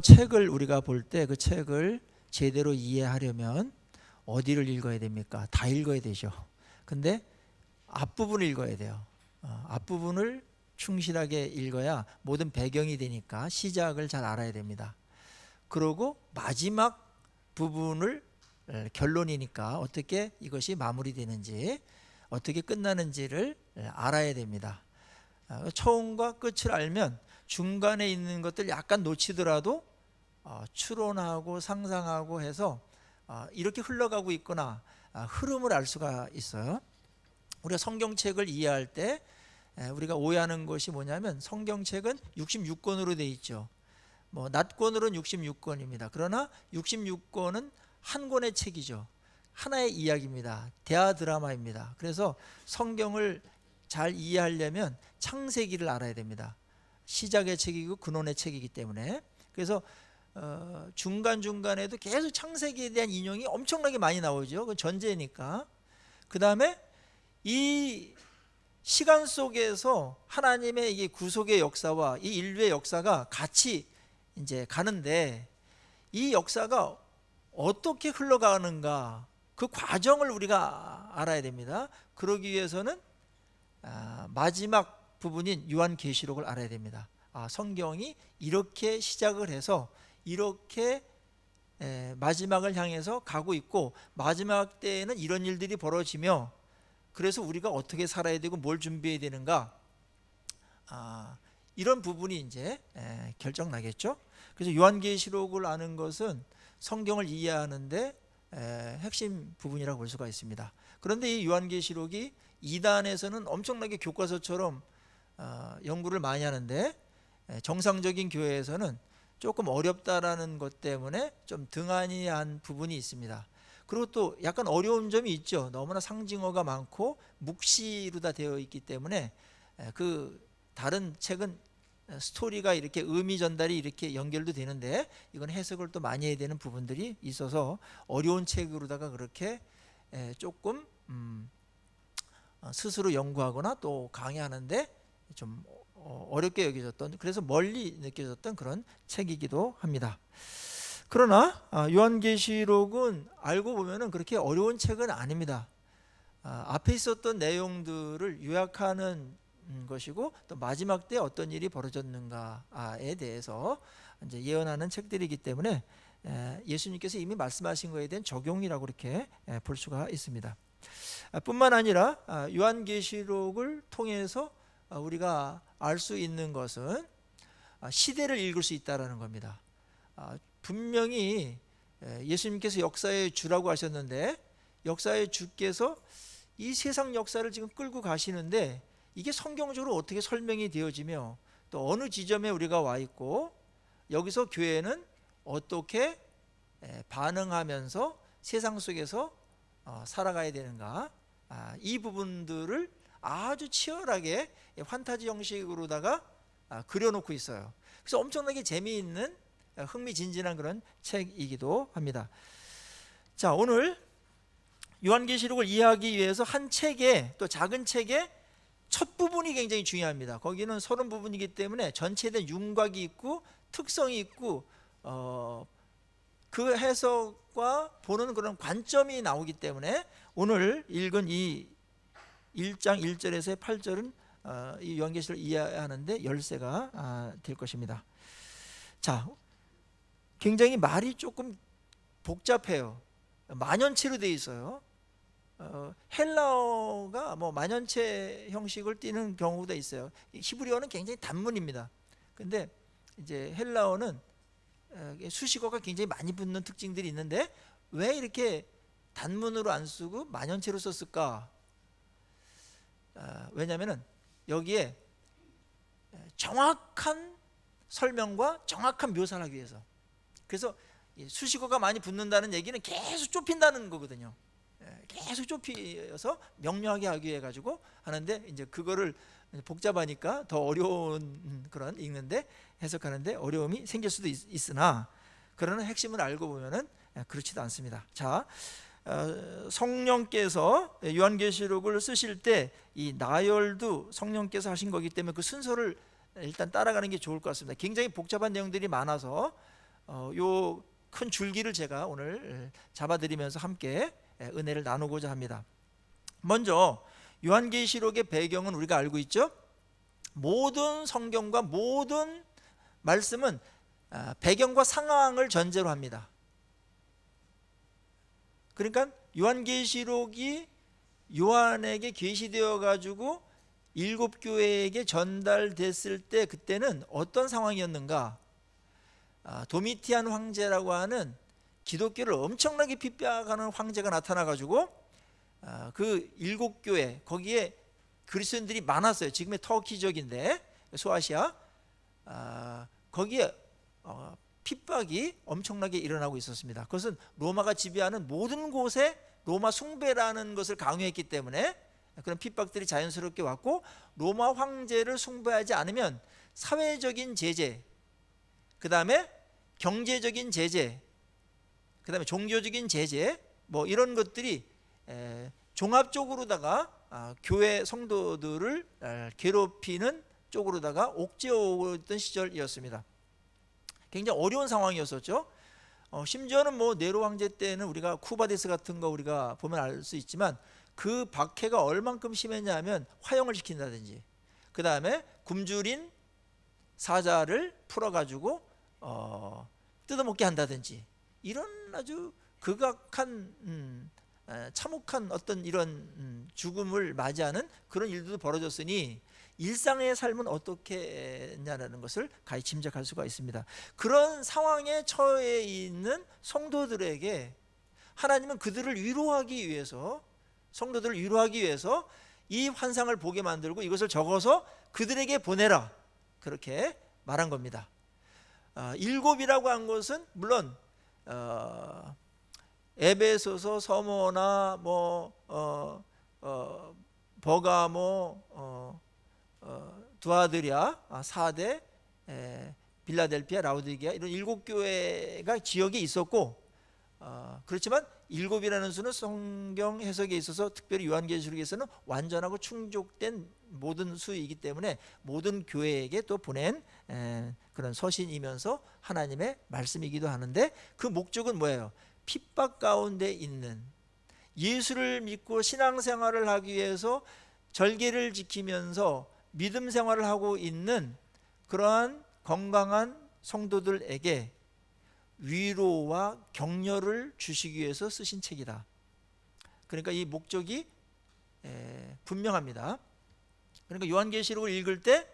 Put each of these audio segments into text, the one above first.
책을 우리가 볼 때 그 책을 제대로 이해하려면 어디를 읽어야 됩니까? 다 읽어야 되죠. 근데 앞부분을 읽어야 돼요. 앞부분을 충실하게 읽어야 모든 배경이 되니까 시작을 잘 알아야 됩니다. 그리고 마지막 부분을 결론이니까 어떻게 이것이 마무리되는지 어떻게 끝나는지를 알아야 됩니다. 처음과 끝을 알면 중간에 있는 것들 약간 놓치더라도 추론하고 상상하고 해서 이렇게 흘러가고 있구나, 흐름을 알 수가 있어요. 우리가 성경책을 이해할 때 우리가 오해하는 것이 뭐냐면 성경책은 66권으로 되어 있죠. 낫권으로는 66권입니다. 그러나 66권은 한 권의 책이죠. 하나의 이야기입니다. 대화 드라마입니다. 그래서 성경을 잘 이해하려면 창세기를 알아야 됩니다. 시작의 책이고 근원의 책이기 때문에. 그래서 중간중간에도 계속 창세기에 대한 인용이 엄청나게 많이 나오죠. 그건 전제니까. 그 다음에 이 시간 속에서 하나님의 이 구속의 역사와 이 인류의 역사가 같이 이제 가는데, 이 역사가 어떻게 흘러가는가, 그 과정을 우리가 알아야 됩니다. 그러기 위해서는 마지막 부분인 요한계시록을 알아야 됩니다. 성경이 이렇게 시작을 해서 이렇게 마지막을 향해서 가고 있고, 마지막 때에는 이런 일들이 벌어지며, 그래서 우리가 어떻게 살아야 되고 뭘 준비해야 되는가, 이런 부분이 이제 결정나겠죠. 그래서 요한계시록을 아는 것은 성경을 이해하는데 핵심 부분이라고 볼 수가 있습니다. 그런데 이 요한계시록이 이단에서는 엄청나게 교과서처럼 연구를 많이 하는데, 정상적인 교회에서는 조금 어렵다라는 것 때문에 좀 등한히 한 부분이 있습니다. 그리고 또 약간 어려운 점이 있죠. 너무나 상징어가 많고 묵시로 다 되어 있기 때문에 그 다른 책은 스토리가 이렇게 의미 전달이 이렇게 연결도 되는데, 이건 해석을 또 많이 해야 되는 부분들이 있어서 어려운 책으로다가 그렇게 조금 스스로 연구하거나 또 강의하는데 좀 어렵게 여겨졌던, 그래서 멀리 느껴졌던 그런 책이기도 합니다. 그러나 요한계시록은 알고 보면은 그렇게 어려운 책은 아닙니다. 앞에 있었던 내용들을 요약하는 것이고, 또 마지막 때 어떤 일이 벌어졌는가에 대해서 이제 예언하는 책들이기 때문에 예수님께서 이미 말씀하신 것에 대한 적용이라고 이렇게 볼 수가 있습니다. 뿐만 아니라 요한계시록을 통해서 우리가 알 수 있는 것은 시대를 읽을 수 있다는 겁니다. 분명히 예수님께서 역사의 주라고 하셨는데, 역사의 주께서 이 세상 역사를 지금 끌고 가시는데, 이게 성경적으로 어떻게 설명이 되어지며 또 어느 지점에 우리가 와 있고, 여기서 교회는 어떻게 반응하면서 세상 속에서 살아가야 되는가, 이 부분들을 아주 치열하게 판타지 형식으로다가 그려놓고 있어요. 그래서 엄청나게 재미있는 흥미진진한 그런 책이기도 합니다. 자, 오늘 요한계시록을 이해하기 위해서 한 책에, 또 작은 책의 첫 부분이 굉장히 중요합니다. 거기는 30부분이기 때문에 전체에 대한 윤곽이 있고 특성이 있고 그 해석과 보는 그런 관점이 나오기 때문에 오늘 읽은 이 1장 1절에서 8절은 이 요한계시록을 이해하는데 열쇠가 될 것입니다. 자, 굉장히 말이 조금 복잡해요. 만연체로 되어 있어요. 헬라어가 만연체 형식을 띠는 경우도 있어요. 히브리어는 굉장히 단문입니다. 근데 이제 헬라어는 수식어가 굉장히 많이 붙는 특징들이 있는데, 왜 이렇게 단문으로 안 쓰고 만연체로 썼을까? 왜냐하면 여기에 정확한 설명과 정확한 묘사를 하기 위해서. 그래서 수식어가 많이 붙는다는 얘기는 계속 좁힌다는 거거든요. 계속 좁혀서 명료하게 하기 위해 가지고 하는데, 이제 그거를 복잡하니까 더 어려운 그런 읽는데 해석하는데 어려움이 생길 수도 있으나, 그러나 핵심을 알고 보면은 그렇지도 않습니다. 자, 성령께서 요한계시록을 쓰실 때 이 나열도 성령께서 하신 거기 때문에 그 순서를 일단 따라가는 게 좋을 것 같습니다. 굉장히 복잡한 내용들이 많아서 요 큰 줄기를 제가 오늘 잡아드리면서 함께 은혜를 나누고자 합니다. 먼저 요한계시록의 배경은 우리가 알고 있죠. 모든 성경과 모든 말씀은 배경과 상황을 전제로 합니다. 그러니까 요한계시록이 요한에게 계시되어 가지고 7교회에게 전달됐을 때 그때는 어떤 상황이었는가? 도미티안 황제라고 하는 기독교를 엄청나게 핍박하는 황제가 나타나 가지고 그 7교회 거기에 그리스도인들이 많았어요. 지금의 터키 지역인데 소아시아 거기에 핍박이 엄청나게 일어나고 있었습니다. 그것은 로마가 지배하는 모든 곳에 로마 숭배라는 것을 강요했기 때문에 그런 핍박들이 자연스럽게 왔고, 로마 황제를 숭배하지 않으면 사회적인 제재, 그 다음에 경제적인 제재, 그 다음에 종교적인 제재, 뭐 이런 것들이 종합적으로다가 교회 성도들을 괴롭히는 쪽으로다가 옥죄어 있던 시절이었습니다. 굉장히 어려운 상황이었었죠. 심지어는 뭐 네로 황제 때는 우리가 쿠바데스 같은 거 우리가 보면 알 수 있지만 그 박해가 얼만큼 심했냐면 화형을 시킨다든지, 그 다음에 굶주린 사자를 풀어가지고 뜯어먹게 한다든지, 이런 아주 극악한 참혹한 어떤 이런 죽음을 맞이하는 그런 일도 벌어졌으니 일상의 삶은 어떻게 했냐라는 것을 가히 짐작할 수가 있습니다. 그런 상황에 처해 있는 성도들에게 하나님은 그들을 위로하기 위해서, 성도들을 위로하기 위해서 이 환상을 보게 만들고 이것을 적어서 그들에게 보내라, 그렇게 말한 겁니다. 7이라고 한 것은 물론 에베소서, 서머나, 버가모, 두아드리아, 사대, 빌라델피아, 라우디게아, 이런 7교회가 지역에 있었고, 그렇지만 7이라는 수는 성경 해석에 있어서 특별히 요한계시록에서는 완전하고 충족된 모든 수이기 때문에 모든 교회에게 또 보낸 그런 서신이면서 하나님의 말씀이기도 하는데, 그 목적은 뭐예요? 핍박 가운데 있는, 예수를 믿고 신앙생활을 하기 위해서 절개를 지키면서 믿음 생활을 하고 있는 그러한 건강한 성도들에게 위로와 격려를 주시기 위해서 쓰신 책이다. 그러니까 이 목적이 분명합니다. 그러니까 요한계시록을 읽을 때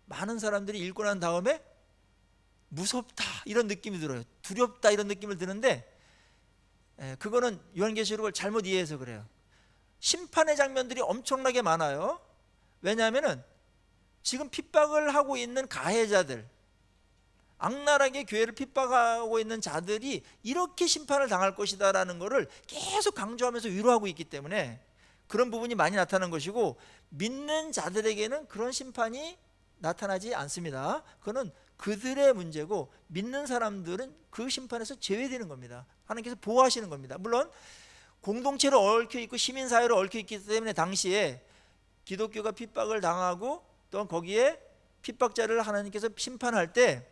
많은 사람들이 읽고 난 다음에 무섭다 이런 느낌이 들어요. 두렵다 이런 느낌을 드는데, 그거는 요한계시록을 잘못 이해해서 그래요. 심판의 장면들이 엄청나게 많아요. 왜냐하면 지금 핍박을 하고 있는 가해자들, 악랄하게 교회를 핍박하고 있는 자들이 이렇게 심판을 당할 것이다 라는 것을 계속 강조하면서 위로하고 있기 때문에 그런 부분이 많이 나타난 것이고, 믿는 자들에게는 그런 심판이 나타나지 않습니다. 그거는 그들의 문제고, 믿는 사람들은 그 심판에서 제외되는 겁니다. 하나님께서 보호하시는 겁니다. 물론 공동체로 얽혀 있고 시민사회로 얽혀 있기 때문에 당시에 기독교가 핍박을 당하고 또 거기에 핍박자를 하나님께서 심판할 때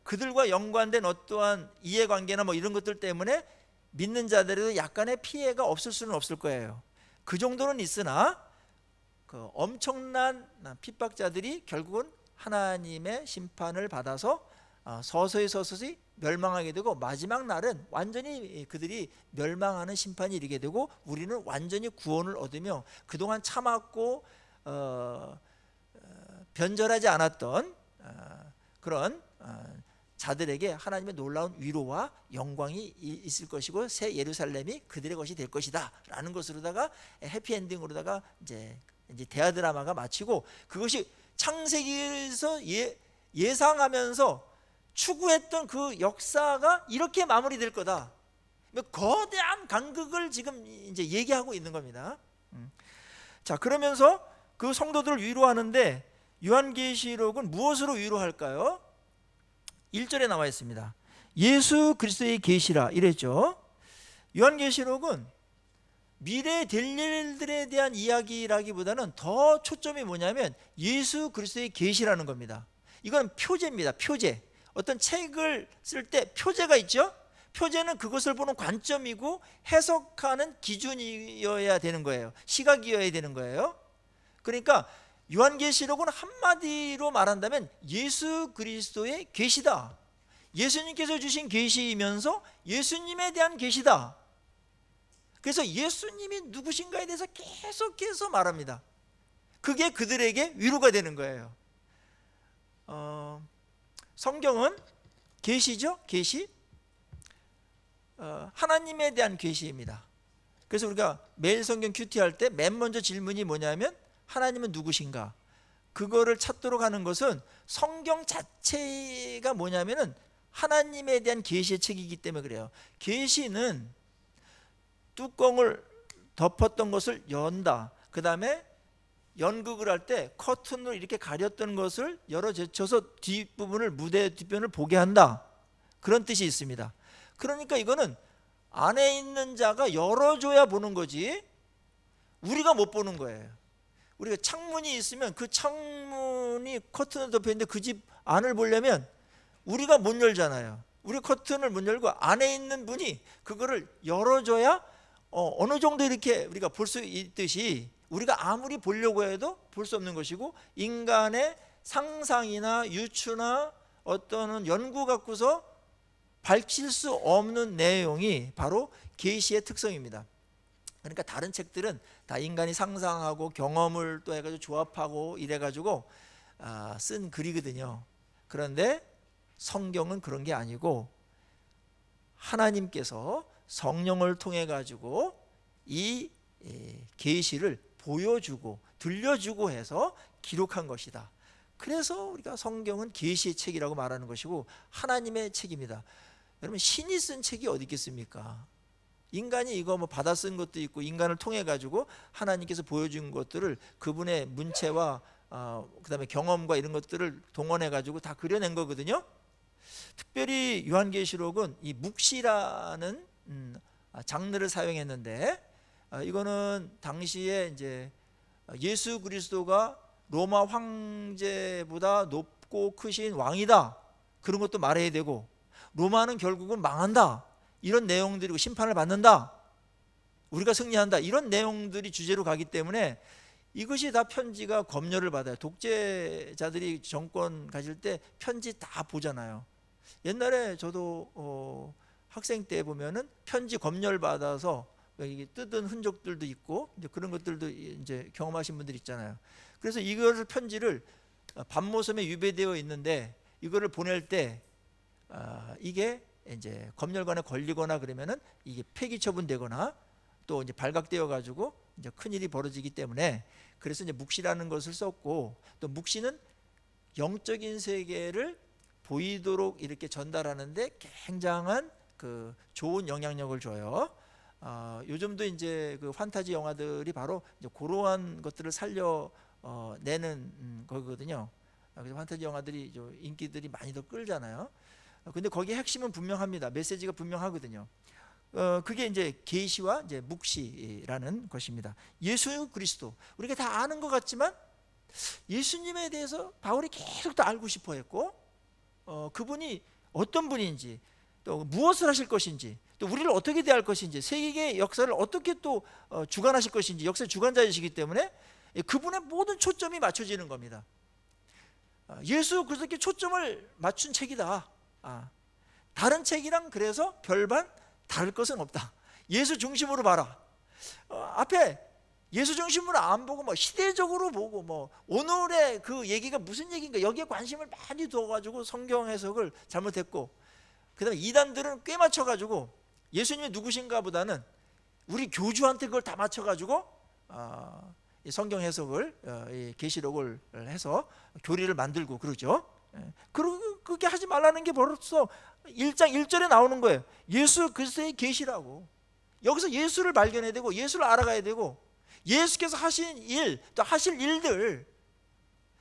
그들과 연관된 어떠한 이해관계나 뭐 이런 것들 때문에 믿는 자들에도 약간의 피해가 없을 수는 없을 거예요. 그 정도는 있으나 그 엄청난 핍박자들이 결국은 하나님의 심판을 받아서 서서히 멸망하게 되고, 마지막 날은 완전히 그들이 멸망하는 심판이 이르게 되고, 우리는 완전히 구원을 얻으며 그동안 참았고 변절하지 않았던 그런 자들에게 하나님의 놀라운 위로와 영광이 있을 것이고, 새 예루살렘이 그들의 것이 될 것이다 라는 것으로다가 해피엔딩으로다가 이제 대하 드라마가 마치고, 그것이 창세기에서 예상하면서 추구했던 그 역사가 이렇게 마무리될 거다, 거대한 간극을 지금 이제 얘기하고 있는 겁니다. 자, 그러면서 그 성도들을 위로하는데 요한계시록은 무엇으로 위로할까요? 1절에 나와 있습니다. 예수 그리스도의 계시라 이랬죠. 요한계시록은 미래에 될 일들에 대한 이야기라기보다는 더 초점이 뭐냐면 예수 그리스도의 계시라는 겁니다. 이건 표제입니다. 표제. 어떤 책을 쓸 때 표제가 있죠. 표제는 그것을 보는 관점이고 해석하는 기준이어야 되는 거예요. 시각이어야 되는 거예요. 그러니까 요한계시록은 한마디로 말한다면 예수 그리스도의 계시다. 예수님께서 주신 계시이면서 예수님에 대한 계시다. 그래서 예수님이 누구신가에 대해서 계속해서 말합니다. 그게 그들에게 위로가 되는 거예요. 성경은 계시죠? 계시. 하나님에 대한 계시입니다. 그래서 우리가 매일 성경 큐티 할 때 맨 먼저 질문이 뭐냐면 하나님은 누구신가? 그거를 찾도록 하는 것은 성경 자체가 뭐냐면은 하나님에 대한 계시의 책이기 때문에 그래요. 계시는 뚜껑을 덮었던 것을 연다. 그 다음에 연극을 할 때 커튼으로 이렇게 가렸던 것을 열어 제쳐서 뒷부분을, 무대 뒷면을 보게 한다. 그런 뜻이 있습니다. 그러니까 이거는 안에 있는 자가 열어줘야 보는 거지 우리가 못 보는 거예요. 우리가 창문이 있으면 그 창문이 커튼으로 덮여 있는데 그 집 안을 보려면 우리가 못 열잖아요. 우리 커튼을 못 열고 안에 있는 분이 그거를 열어줘야 어느 정도 이렇게 우리가 볼 수 있듯이 우리가 아무리 보려고 해도 볼 수 없는 것이고, 인간의 상상이나 유추나 어떤 연구 갖고서 밝힐 수 없는 내용이 바로 계시의 특성입니다. 그러니까 다른 책들은 다 인간이 상상하고 경험을 또 해가지고 조합하고 이래가지고 쓴 글이거든요. 그런데 성경은 그런 게 아니고 하나님께서 성령을 통해 가지고 이 계시를 보여주고 들려주고 해서 기록한 것이다. 그래서 우리가 성경은 계시의 책이라고 말하는 것이고 하나님의 책입니다. 여러분, 신이 쓴 책이 어디 있겠습니까? 인간이 이거 뭐 받아 쓴 것도 있고 인간을 통해 가지고 하나님께서 보여준 것들을 그분의 문체와 그다음에 경험과 이런 것들을 동원해 가지고 다 그려낸 거거든요. 특별히 요한계시록은 이 묵시라는 장르를 사용했는데, 이거는 당시에 이제 예수 그리스도가 로마 황제보다 높고 크신 왕이다, 그런 것도 말해야 되고, 로마는 결국은 망한다, 이런 내용들이고, 심판을 받는다, 우리가 승리한다, 이런 내용들이 주제로 가기 때문에 이것이 다 편지가 검열을 받아요. 독재자들이 정권 가질 때 편지 다 보잖아요. 옛날에 저도 학생 때 보면은 편지 검열 받아서 이게 뜯은 흔적들도 있고 이제 그런 것들도 이제 경험하신 분들 있잖아요. 그래서 이거를 편지를 밤모섬에 유배되어 있는데 이거를 보낼 때 이게 이제 검열관에 걸리거나 그러면은 이게 폐기 처분되거나 또 이제 발각되어 가지고 이제 큰 일이 벌어지기 때문에, 그래서 이제 묵시라는 것을 썼고, 또 묵시는 영적인 세계를 보이도록 이렇게 전달하는데 굉장한 그 좋은 영향력을 줘요. 요즘도 이제 그 판타지 영화들이 바로 이제 그러한 것들을 살려 내는 거거든요. 그래서 판타지 영화들이 인기들이 많이 더 끌잖아요. 근데 거기에 핵심은 분명합니다. 메시지가 분명하거든요. 그게 이제 계시와 이제 묵시라는 것입니다. 예수 그리스도, 우리가 다 아는 것 같지만 예수님에 대해서 바울이 계속 더 알고 싶어 했고, 그분이 어떤 분인지, 또 무엇을 하실 것인지, 또 우리를 어떻게 대할 것인지, 세계의 역사를 어떻게 또 주관하실 것인지, 역사의 주관자이시기 때문에 그분의 모든 초점이 맞춰지는 겁니다. 예수 그리스도께 초점을 맞춘 책이다. 다른 책이랑 그래서 별반 다를 것은 없다. 예수 중심으로 봐라. 앞에 예수 중심으로 안 보고 뭐 시대적으로 보고 뭐 오늘의 그 얘기가 무슨 얘기인가, 여기에 관심을 많이 둬가지고 성경 해석을 잘못했고, 그 다음에 이단들은 꽤 맞춰가지고 예수님이 누구신가 보다는 우리 교주한테 그걸 다 맞춰가지고 성경 해석을, 계시록을 해서 교리를 만들고 그러죠. 그렇게 하지 말라는 게 벌써 1장 1절에 나오는 거예요. 예수 그리스도의 계시라고. 여기서 예수를 발견해야 되고 예수를 알아가야 되고, 예수께서 하신 일, 또 하실 일들,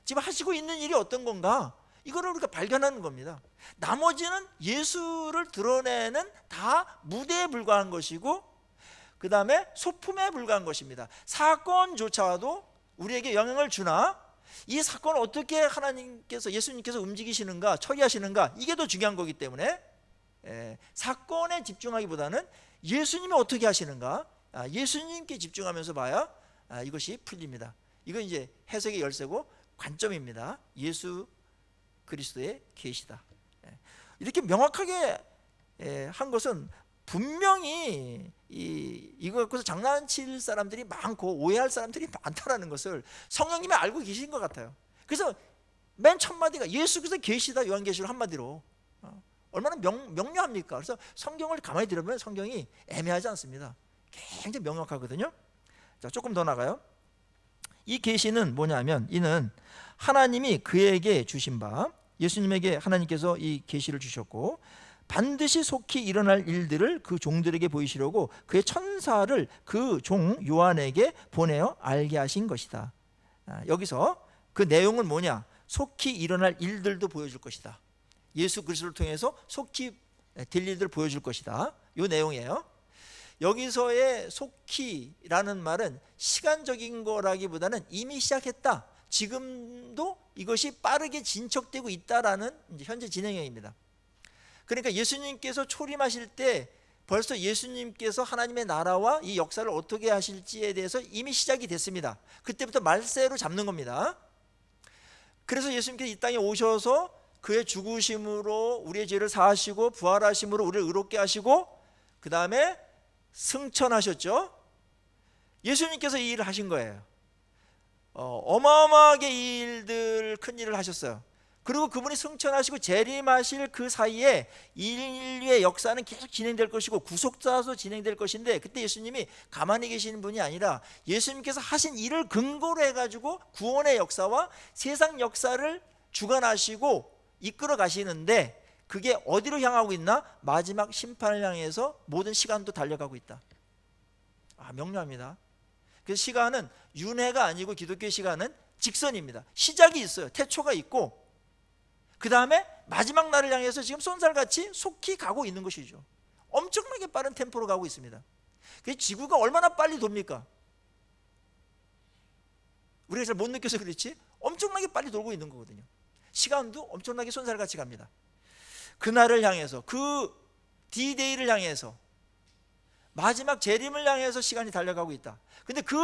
지금 하시고 있는 일이 어떤 건가, 이거를 우리가 발견하는 겁니다. 나머지는 예수를 드러내는 다 무대에 불과한 것이고, 그 다음에 소품에 불과한 것입니다. 사건조차도 우리에게 영향을 주나 이 사건을 어떻게 하나님께서, 예수님께서 움직이시는가, 처리하시는가, 이게 더 중요한 거기 때문에 사건에 집중하기보다는 예수님이 어떻게 하시는가, 예수님께 집중하면서 봐야 이것이 풀립니다. 이건 이제 해석의 열쇠고 관점입니다. 예수 그리스도의 계시다. 이렇게 명확하게 한 것은 분명히 이거 갖고서 장난칠 사람들이 많고 오해할 사람들이 많다라는 것을 성령님이 알고 계신 것 같아요. 그래서 맨 첫 마디가 예수 그리스도 계시다, 요한계시록 한마디로. 얼마나 명료합니까? 그래서 성경을 가만히 들어보면 성경이 애매하지 않습니다. 굉장히 명확하거든요. 자, 조금 더 나가요. 이 계시는 뭐냐면, 이는 하나님이 그에게 주신 바, 예수님에게 하나님께서 이 계시를 주셨고 반드시 속히 일어날 일들을 그 종들에게 보이시려고 그의 천사를 그 종 요한에게 보내어 알게 하신 것이다. 여기서 그 내용은 뭐냐? 속히 일어날 일들도 보여줄 것이다. 예수 그리스도를 통해서 속히 될 일들을 보여줄 것이다. 이 내용이에요. 여기서의 속히라는 말은 시간적인 거라기보다는 이미 시작했다, 지금도 이것이 빠르게 진척되고 있다라는 현재 진행형입니다. 그러니까 예수님께서 초림하실 때 벌써 예수님께서 하나님의 나라와 이 역사를 어떻게 하실지에 대해서 이미 시작이 됐습니다. 그때부터 말세로 잡는 겁니다. 그래서 예수님께서 이 땅에 오셔서 그의 죽으심으로 우리의 죄를 사하시고 부활하심으로 우리를 의롭게 하시고 그 다음에 승천하셨죠. 예수님께서 이 일을 하신 거예요. 어마어마하게 이 일들, 큰 일을 하셨어요. 그리고 그분이 승천하시고 재림하실 그 사이에 인류의 역사는 계속 진행될 것이고 구속사도 진행될 것인데, 그때 예수님이 가만히 계시는 분이 아니라 예수님께서 하신 일을 근거로 해가지고 구원의 역사와 세상 역사를 주관하시고 이끌어 가시는데, 그게 어디로 향하고 있나? 마지막 심판을 향해서 모든 시간도 달려가고 있다. 명료합니다. 그래서 시간은 윤회가 아니고 기독교의 시간은 직선입니다. 시작이 있어요. 태초가 있고 그 다음에 마지막 날을 향해서 지금 쏜살같이 속히 가고 있는 것이죠. 엄청나게 빠른 템포로 가고 있습니다. 그래서 지구가 얼마나 빨리 돕니까? 우리가 잘 못 느껴서 그렇지 엄청나게 빨리 돌고 있는 거거든요. 시간도 엄청나게 쏜살같이 갑니다. 그날을 향해서, 그 D-Day를 향해서, 마지막 재림을 향해서 시간이 달려가고 있다. 근데 그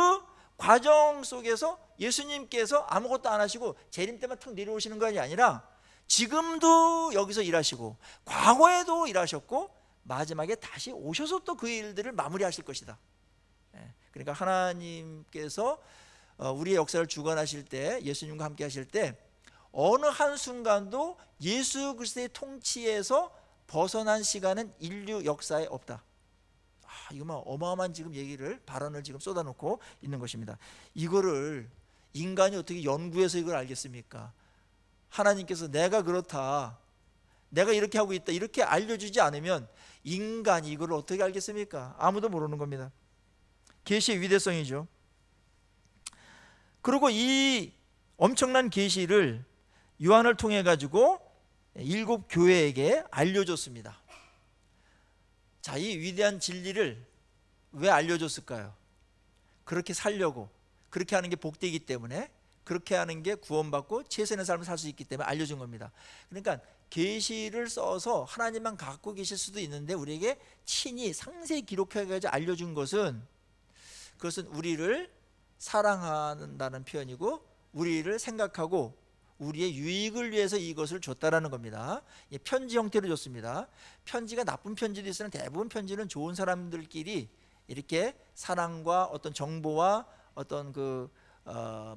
과정 속에서 예수님께서 아무것도 안 하시고 재림 때만 탁 내려오시는 것이 아니라 지금도 여기서 일하시고 과거에도 일하셨고 마지막에 다시 오셔서 또 그 일들을 마무리하실 것이다. 그러니까 하나님께서 우리의 역사를 주관하실 때, 예수님과 함께 하실 때 어느 한순간도 예수 그리스도의 통치에서 벗어난 시간은 인류 역사에 없다. 이거만 어마어마한 지금 얘기를, 발언을 지금 쏟아놓고 있는 것입니다. 이거를 인간이 어떻게 연구해서 이걸 알겠습니까? 하나님께서 내가 그렇다, 내가 이렇게 하고 있다, 이렇게 알려주지 않으면 인간이 이걸 어떻게 알겠습니까? 아무도 모르는 겁니다. 계시의 위대성이죠. 그리고 이 엄청난 계시를 요한을 통해 가지고 7 교회에게 알려줬습니다. 자, 이 위대한 진리를 왜 알려줬을까요? 그렇게 살려고, 그렇게 하는 게 복되기 때문에, 그렇게 하는 게 구원받고 최선의 삶을 살 수 있기 때문에 알려준 겁니다. 그러니까 계시를 써서 하나님만 갖고 계실 수도 있는데 우리에게 친히 상세히 기록해가지고 알려준 것은, 그것은 우리를 사랑한다는 표현이고 우리를 생각하고 우리의 유익을 위해서 이것을 줬다라는 겁니다. 편지 형태로 줬습니다. 편지가 나쁜 편지도 있으나 대부분 편지는 좋은 사람들끼리 이렇게 사랑과 어떤 정보와 어떤 그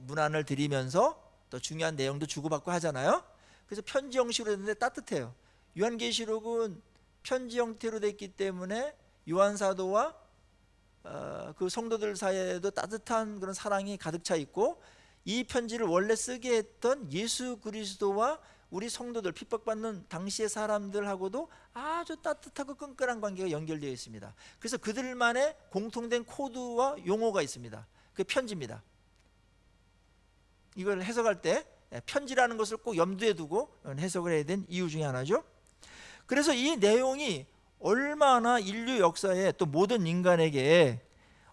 문안을 드리면서 또 중요한 내용도 주고받고 하잖아요. 그래서 편지 형식으로 됐는데 따뜻해요. 요한계시록은 편지 형태로 됐기 때문에 요한 사도와 그 성도들 사이에도 따뜻한 그런 사랑이 가득 차 있고, 이 편지를 원래 쓰게 했던 예수 그리스도와 우리 성도들, 핍박받는 당시의 사람들하고도 아주 따뜻하고 끈끈한 관계가 연결되어 있습니다. 그래서 그들만의 공통된 코드와 용어가 있습니다. 그게 편지입니다. 이걸 해석할 때 편지라는 것을 꼭 염두에 두고 해석을 해야 된 이유 중에 하나죠. 그래서 이 내용이 얼마나 인류 역사에 또 모든 인간에게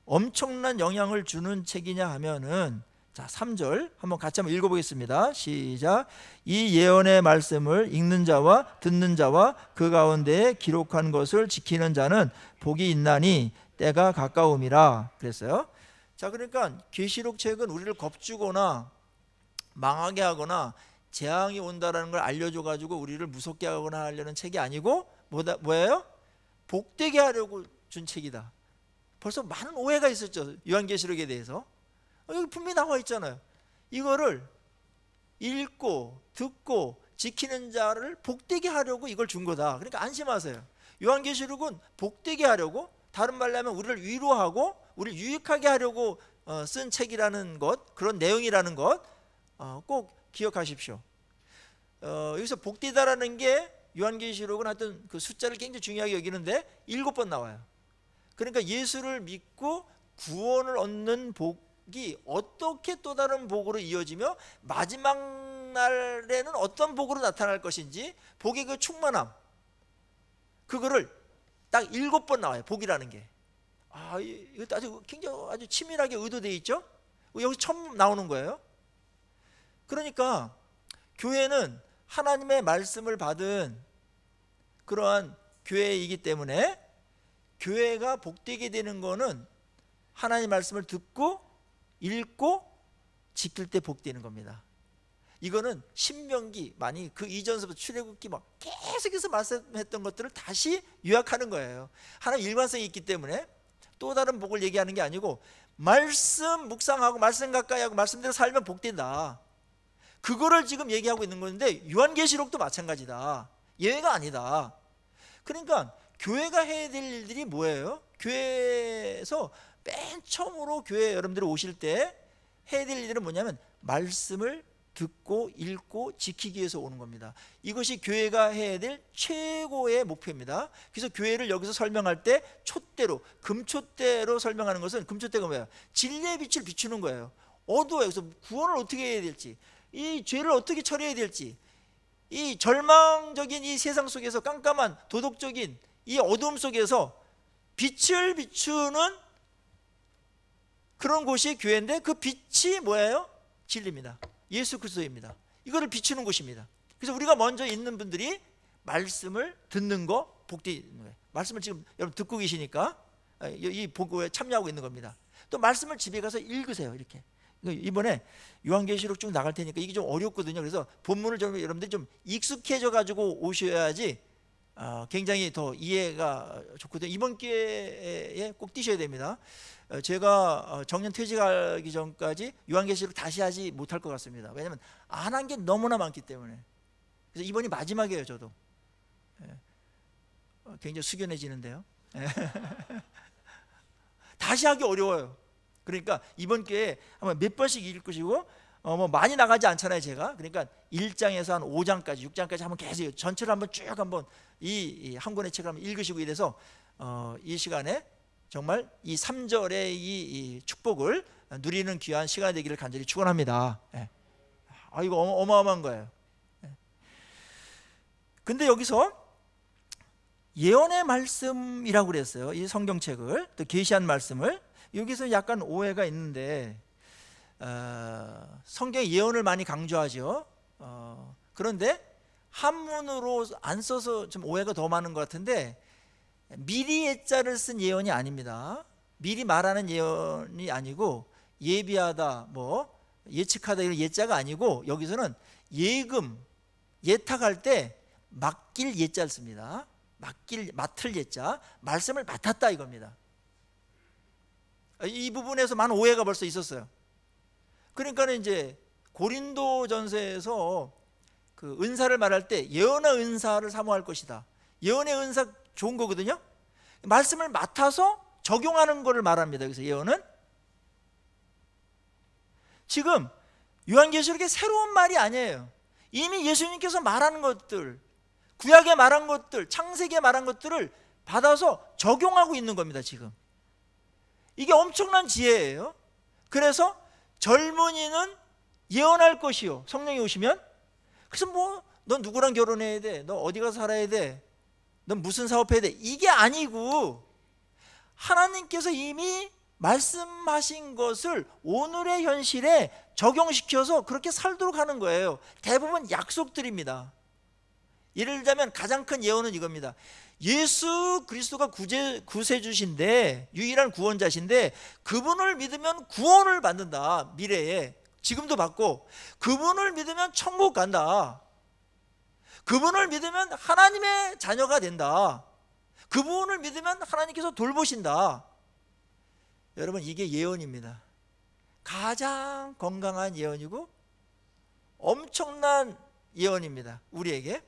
엄청난 영향을 주는 책이냐 하면은, 자, 3절 한번 같이 한번 읽어보겠습니다. 시작. 이 예언의 말씀을 읽는 자와 듣는 자와 그 가운데에 기록한 것을 지키는 자는 복이 있나니 때가 가까움이라 그랬어요. 자, 그러니까 계시록 책은 우리를 겁주거나 망하게 하거나 재앙이 온다라는 걸 알려줘가지고 우리를 무섭게 하거나 하려는 책이 아니고 뭐예요? 복되게 하려고 준 책이다. 벌써 많은 오해가 있었죠, 요한계시록에 대해서. 여기 분명히 나와 있잖아요. 이거를 읽고 듣고 지키는 자를 복되게 하려고 이걸 준 거다. 그러니까 안심하세요. 요한계시록은 복되게 하려고, 다른 말로 하면 우리를 위로하고 우리를 유익하게 하려고 쓴 책이라는 것, 그런 내용이라는 것 꼭 기억하십시오. 여기서 복되다라는 게 요한계시록은 하여튼 그 숫자를 굉장히 중요하게 여기는데 7번 나와요. 그러니까 예수를 믿고 구원을 얻는 복이 어떻게 또 다른 복으로 이어지며 마지막 날에는 어떤 복으로 나타날 것인지, 복의 그 충만함, 그거를 딱 7번 나와요. 복이라는 게. 이것도 아주 굉장히 아주 치밀하게 의도되어 있죠. 여기 처음 나오는 거예요. 그러니까 교회는 하나님의 말씀을 받은 그러한 교회이기 때문에 교회가 복되게 되는 거는 하나님 말씀을 듣고 읽고 지킬 때 복되는 겁니다. 이거는 신명기, 많이 그 이전서부터 출애굽기 막 계속해서 말씀했던 것들을 다시 요약하는 거예요. 하나님 일관성이 있기 때문에 또 다른 복을 얘기하는 게 아니고, 말씀 묵상하고 말씀 가까이 하고 말씀대로 살면 복된다, 그거를 지금 얘기하고 있는 건데, 요한계시록도 마찬가지다, 예외가 아니다. 그러니까 교회가 해야 될 일들이 뭐예요? 교회에서 맨 처음으로 교회 여러분들이 오실 때 해야 될 일들은 뭐냐면 말씀을 듣고 읽고 지키기 위해서 오는 겁니다. 이것이 교회가 해야 될 최고의 목표입니다. 그래서 교회를 여기서 설명할 때 촛대로, 금촛대로 설명하는 것은, 금촛대가 뭐예요? 진리의 빛을 비추는 거예요. 어두워요. 그래서 구원을 어떻게 해야 될지, 이 죄를 어떻게 처리해야 될지, 이 절망적인 이 세상 속에서, 깜깜한 도덕적인 이 어둠 속에서 빛을 비추는 그런 곳이 교회인데, 그 빛이 뭐예요? 진리입니다. 예수 그리스도입니다. 이거를 비추는 곳입니다. 그래서 우리가 먼저 있는 분들이 말씀을 듣는 거 복되는 거예요. 말씀을 지금 여러분 듣고 계시니까 이 복음에 참여하고 있는 겁니다. 또 말씀을 집에 가서 읽으세요. 이렇게 이번에 요한계시록 쭉 나갈 테니까 이게 좀 어렵거든요. 그래서 본문을 좀 여러분들이 좀 익숙해져 가지고 오셔야지 굉장히 더 이해가 좋거든요. 이번 기회에 꼭 뛰셔야 됩니다. 제가 정년 퇴직하기 전까지 요한계시록 다시 하지 못할 것 같습니다. 왜냐하면 안 한 게 너무나 많기 때문에. 그래서 이번이 마지막이에요. 저도 굉장히 숙연해지는데요. 다시 하기 어려워요. 그러니까 이번 기회에 한번 몇 번씩 읽으시고, 뭐 많이 나가지 않잖아요, 제가. 그러니까 1장에서 한 5장까지, 6장까지 한번 계속 전체를 한번 쭉 한번 이 한 권의 책을 한번 읽으시고 이래서 이 시간에 정말 이 3절의 이 축복을 누리는 귀한 시간이 되기를 간절히 축원합니다. 이거 어마어마한 거예요. 근데 여기서 예언의 말씀이라고 그랬어요. 이 성경책을, 또 계시한 말씀을. 여기서 약간 오해가 있는데, 성경에 예언을 많이 강조하죠. 그런데 한문으로 안 써서 좀 오해가 더 많은 것 같은데, 미리 예자를 쓴 예언이 아닙니다. 미리 말하는 예언이 아니고, 예비하다, 뭐 예측하다 이런 예자가 아니고, 여기서는 예금, 예탁할 때 맡길 예자를 씁니다. 맡을 예자, 말씀을 맡았다 이겁니다. 이 부분에서 많은 오해가 벌써 있었어요. 그러니까 이제 고린도전서에서 그 은사를 말할 때 예언의 은사를 사모할 것이다. 예언의 은사 좋은 거거든요. 말씀을 맡아서 적용하는 것을 말합니다. 그래서 예언은 지금 요한계시록의 새로운 말이 아니에요. 이미 예수님께서 말하는 것들, 구약에 말한 것들, 창세기에 말한 것들을 받아서 적용하고 있는 겁니다. 지금 이게 엄청난 지혜예요. 그래서 젊은이는 예언할 것이요, 성령이 오시면. 그래서 뭐 너 누구랑 결혼해야 돼, 너 어디 가서 살아야 돼, 넌 무슨 사업해야 돼, 이게 아니고 하나님께서 이미 말씀하신 것을 오늘의 현실에 적용시켜서 그렇게 살도록 하는 거예요. 대부분 약속들입니다. 예를 들자면 가장 큰 예언은 이겁니다. 예수 그리스도가 구세주신데, 유일한 구원자신데, 그분을 믿으면 구원을 받는다. 미래에 지금도 받고, 그분을 믿으면 천국 간다. 그분을 믿으면 하나님의 자녀가 된다. 그분을 믿으면 하나님께서 돌보신다. 여러분, 이게 예언입니다. 가장 건강한 예언이고 엄청난 예언입니다. 우리에게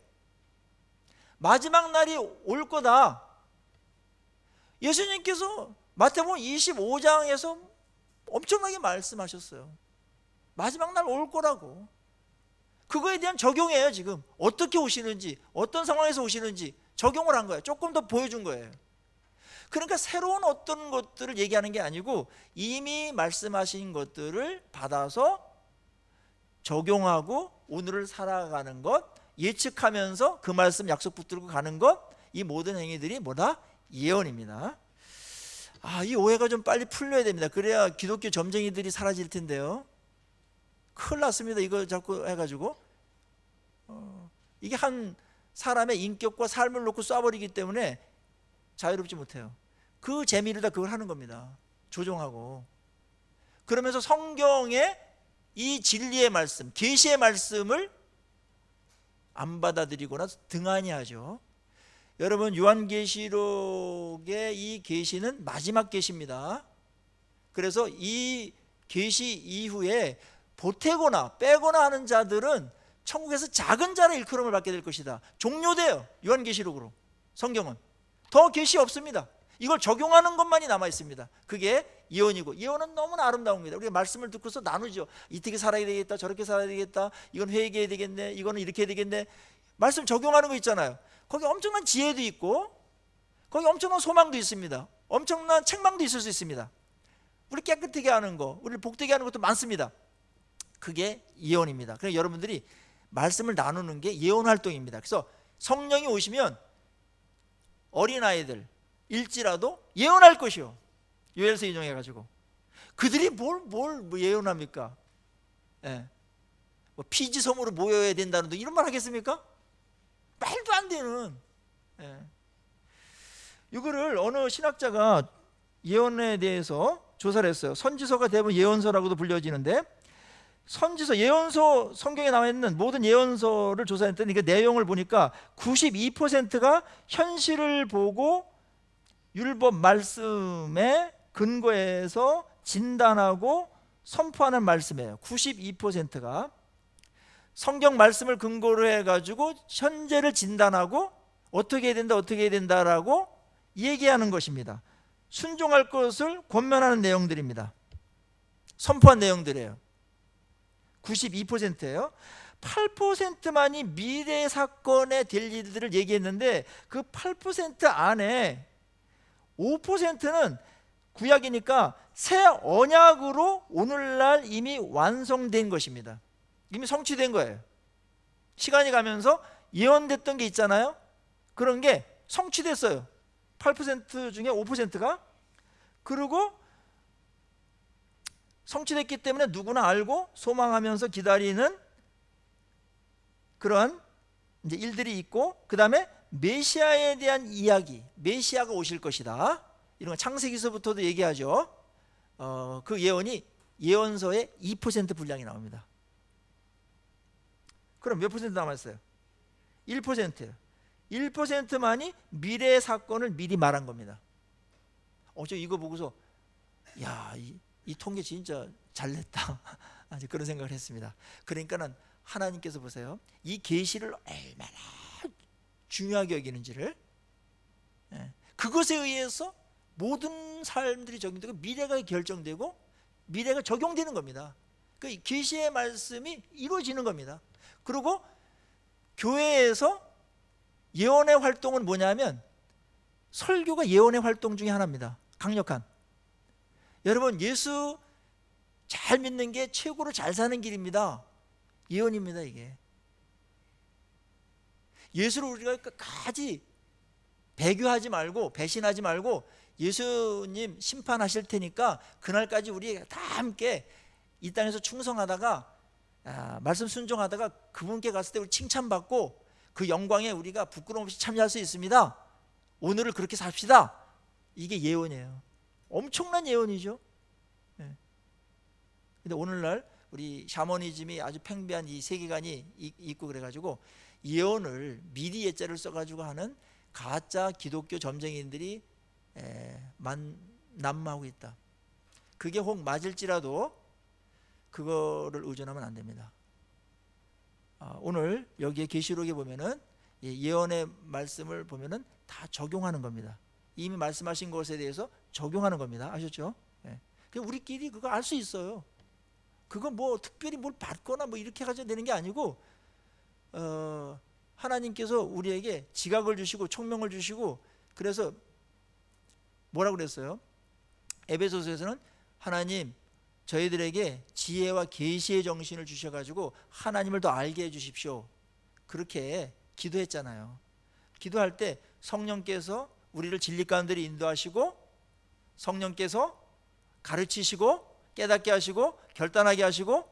마지막 날이 올 거다. 예수님께서 마태복음 25장에서 엄청나게 말씀하셨어요. 마지막 날 올 거라고. 그거에 대한 적용이에요. 지금 어떻게 오시는지, 어떤 상황에서 오시는지 적용을 한 거예요. 조금 더 보여준 거예요. 그러니까 새로운 어떤 것들을 얘기하는 게 아니고 이미 말씀하신 것들을 받아서 적용하고 오늘을 살아가는 것, 예측하면서 그 말씀 약속 붙들고 가는 것, 이 모든 행위들이 뭐다? 예언입니다. 이 오해가 좀 빨리 풀려야 됩니다. 그래야 기독교 점쟁이들이 사라질 텐데요. 큰일 났습니다. 이거 자꾸 해가지고 이게 한 사람의 인격과 삶을 놓고 쏴버리기 때문에 자유롭지 못해요. 그 재미를 다 그걸 하는 겁니다. 조종하고. 그러면서 성경의 이 진리의 말씀, 계시의 말씀을 안 받아들이거나 등한히 하죠. 여러분, 요한계시록의 이 계시는 마지막 계시입니다. 그래서 이 계시 이후에 보태거나 빼거나 하는 자들은 천국에서 작은 자를 일컬음을 받게 될 것이다. 종료돼요. 요한계시록으로. 성경은 더 계시 없습니다. 이걸 적용하는 것만이 남아 있습니다. 그게 예언이고, 예언은 너무나 아름다웁니다. 우리가 말씀을 듣고서 나누죠. 이렇게 살아야 되겠다, 저렇게 살아야 되겠다, 이건 회개해야 되겠네, 이거는 이렇게 해야 되겠네. 말씀 적용하는 거 있잖아요. 거기 엄청난 지혜도 있고, 거기 엄청난 소망도 있습니다. 엄청난 책망도 있을 수 있습니다. 우리 깨끗하게 하는 거, 우리를 복되게 하는 것도 많습니다. 그게 예언입니다. 그래서 여러분들이 말씀을 나누는 게 예언 활동입니다. 그래서 성령이 오시면 어린아이들 일지라도 예언할 것이요. 요엘서 인용해가지고 그들이 뭘 예언합니까? 뭐 피지섬으로 모여야 된다는 이런 말 하겠습니까? 말도 안 되는. 이거를 어느 신학자가 예언에 대해서 조사를 했어요. 선지서가 대부분 예언서라고도 불려지는데, 선지서, 예언서, 성경에 나와 있는 모든 예언서를 조사했더니 그 내용을 보니까 92%가 현실을 보고 율법 말씀에 근거해서 진단하고 선포하는 말씀이에요. 92%가 성경 말씀을 근거로 해가지고 현재를 진단하고 어떻게 해야 된다, 어떻게 해야 된다라고 얘기하는 것입니다. 순종할 것을 권면하는 내용들입니다. 선포한 내용들이에요. 92%예요. 8%만이 미래 사건에 될 일들을 얘기했는데, 그 8% 안에 5%는 구약이니까 새 언약으로 오늘날 이미 완성된 것입니다. 이미 성취된 거예요. 시간이 가면서 예언됐던 게 있잖아요. 그런 게 성취됐어요. 8% 중에 5%가. 그리고 성취됐기 때문에 누구나 알고 소망하면서 기다리는 그런 이제 일들이 있고, 그 다음에 메시아에 대한 이야기, 메시아가 오실 것이다, 이런 거 창세기서부터도 얘기하죠. 그 예언이 예언서의 2% 분량이 나옵니다. 그럼 몇 퍼센트 남았어요? 1%예요. 1%만이 미래의 사건을 미리 말한 겁니다. 저 이거 보고서 야, 이 통계 진짜 잘 냈다. 그런 생각을 했습니다. 그러니까는 하나님께서 보세요, 이 계시를 얼마나 중요하게 여기는지를, 그것에 의해서 모든 삶들이 적용되고 미래가 결정되고 미래가 적용되는 겁니다. 그 계시의 말씀이 이루어지는 겁니다. 그리고 교회에서 예언의 활동은 뭐냐면, 설교가 예언의 활동 중에 하나입니다. 강력한. 여러분, 예수 잘 믿는 게 최고로 잘 사는 길입니다. 예언입니다. 이게 예수를 우리가 끝까지 배교하지 말고 배신하지 말고 예수님 심판하실 테니까 그날까지 우리 다 함께 이 땅에서 충성하다가 말씀 순종하다가 그분께 갔을 때 우리 칭찬받고 그 영광에 우리가 부끄러움 없이 참여할 수 있습니다. 오늘을 그렇게 삽시다. 이게 예언이에요. 엄청난 예언이죠. 네. 근데 오늘날 우리 샤머니즘이 아주 팽배한 이 세계관이 있고 그래가지고 예언을 미리 예자를 써가지고 하는 가짜 기독교 점쟁이들이 난무하고 있다. 그게 혹 맞을지라도 그거를 의존하면 안 됩니다. 오늘 여기에 계시록에 보면은 예언의 말씀을 보면은 다 적용하는 겁니다. 이미 말씀하신 것에 대해서 적용하는 겁니다. 아셨죠? 우리끼리 그거 알 수 있어요. 그거 뭐 특별히 뭘 받거나 뭐 이렇게 가져야 되는 게 아니고 하나님께서 우리에게 지각을 주시고 총명을 주시고 그래서 뭐라고 그랬어요? 에베소서에서는 하나님 저희들에게 지혜와 계시의 정신을 주셔가지고 하나님을 더 알게 해주십시오. 그렇게 기도했잖아요. 기도할 때 성령께서 우리를 진리 가운데로 인도하시고 성령께서 가르치시고 깨닫게 하시고 결단하게 하시고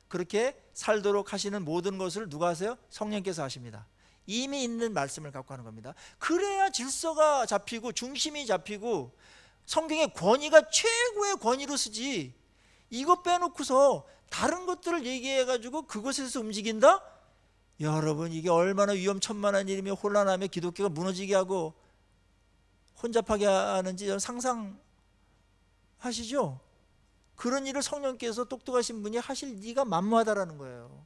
그렇게 살도록 하시는 모든 것을 누가 하세요? 성령께서 하십니다. 이미 있는 말씀을 갖고 하는 겁니다. 그래야 질서가 잡히고 중심이 잡히고 성경의 권위가 최고의 권위로 쓰지, 이거 빼놓고서 다른 것들을 얘기해가지고 그것에서 움직인다? 여러분 이게 얼마나 위험천만한 일이며 혼란하며 기독교가 무너지게 하고 혼잡하게 하는지 상상하시죠? 그런 일을 성령께서 똑똑하신 분이 하실 리가 만무하다라는 거예요.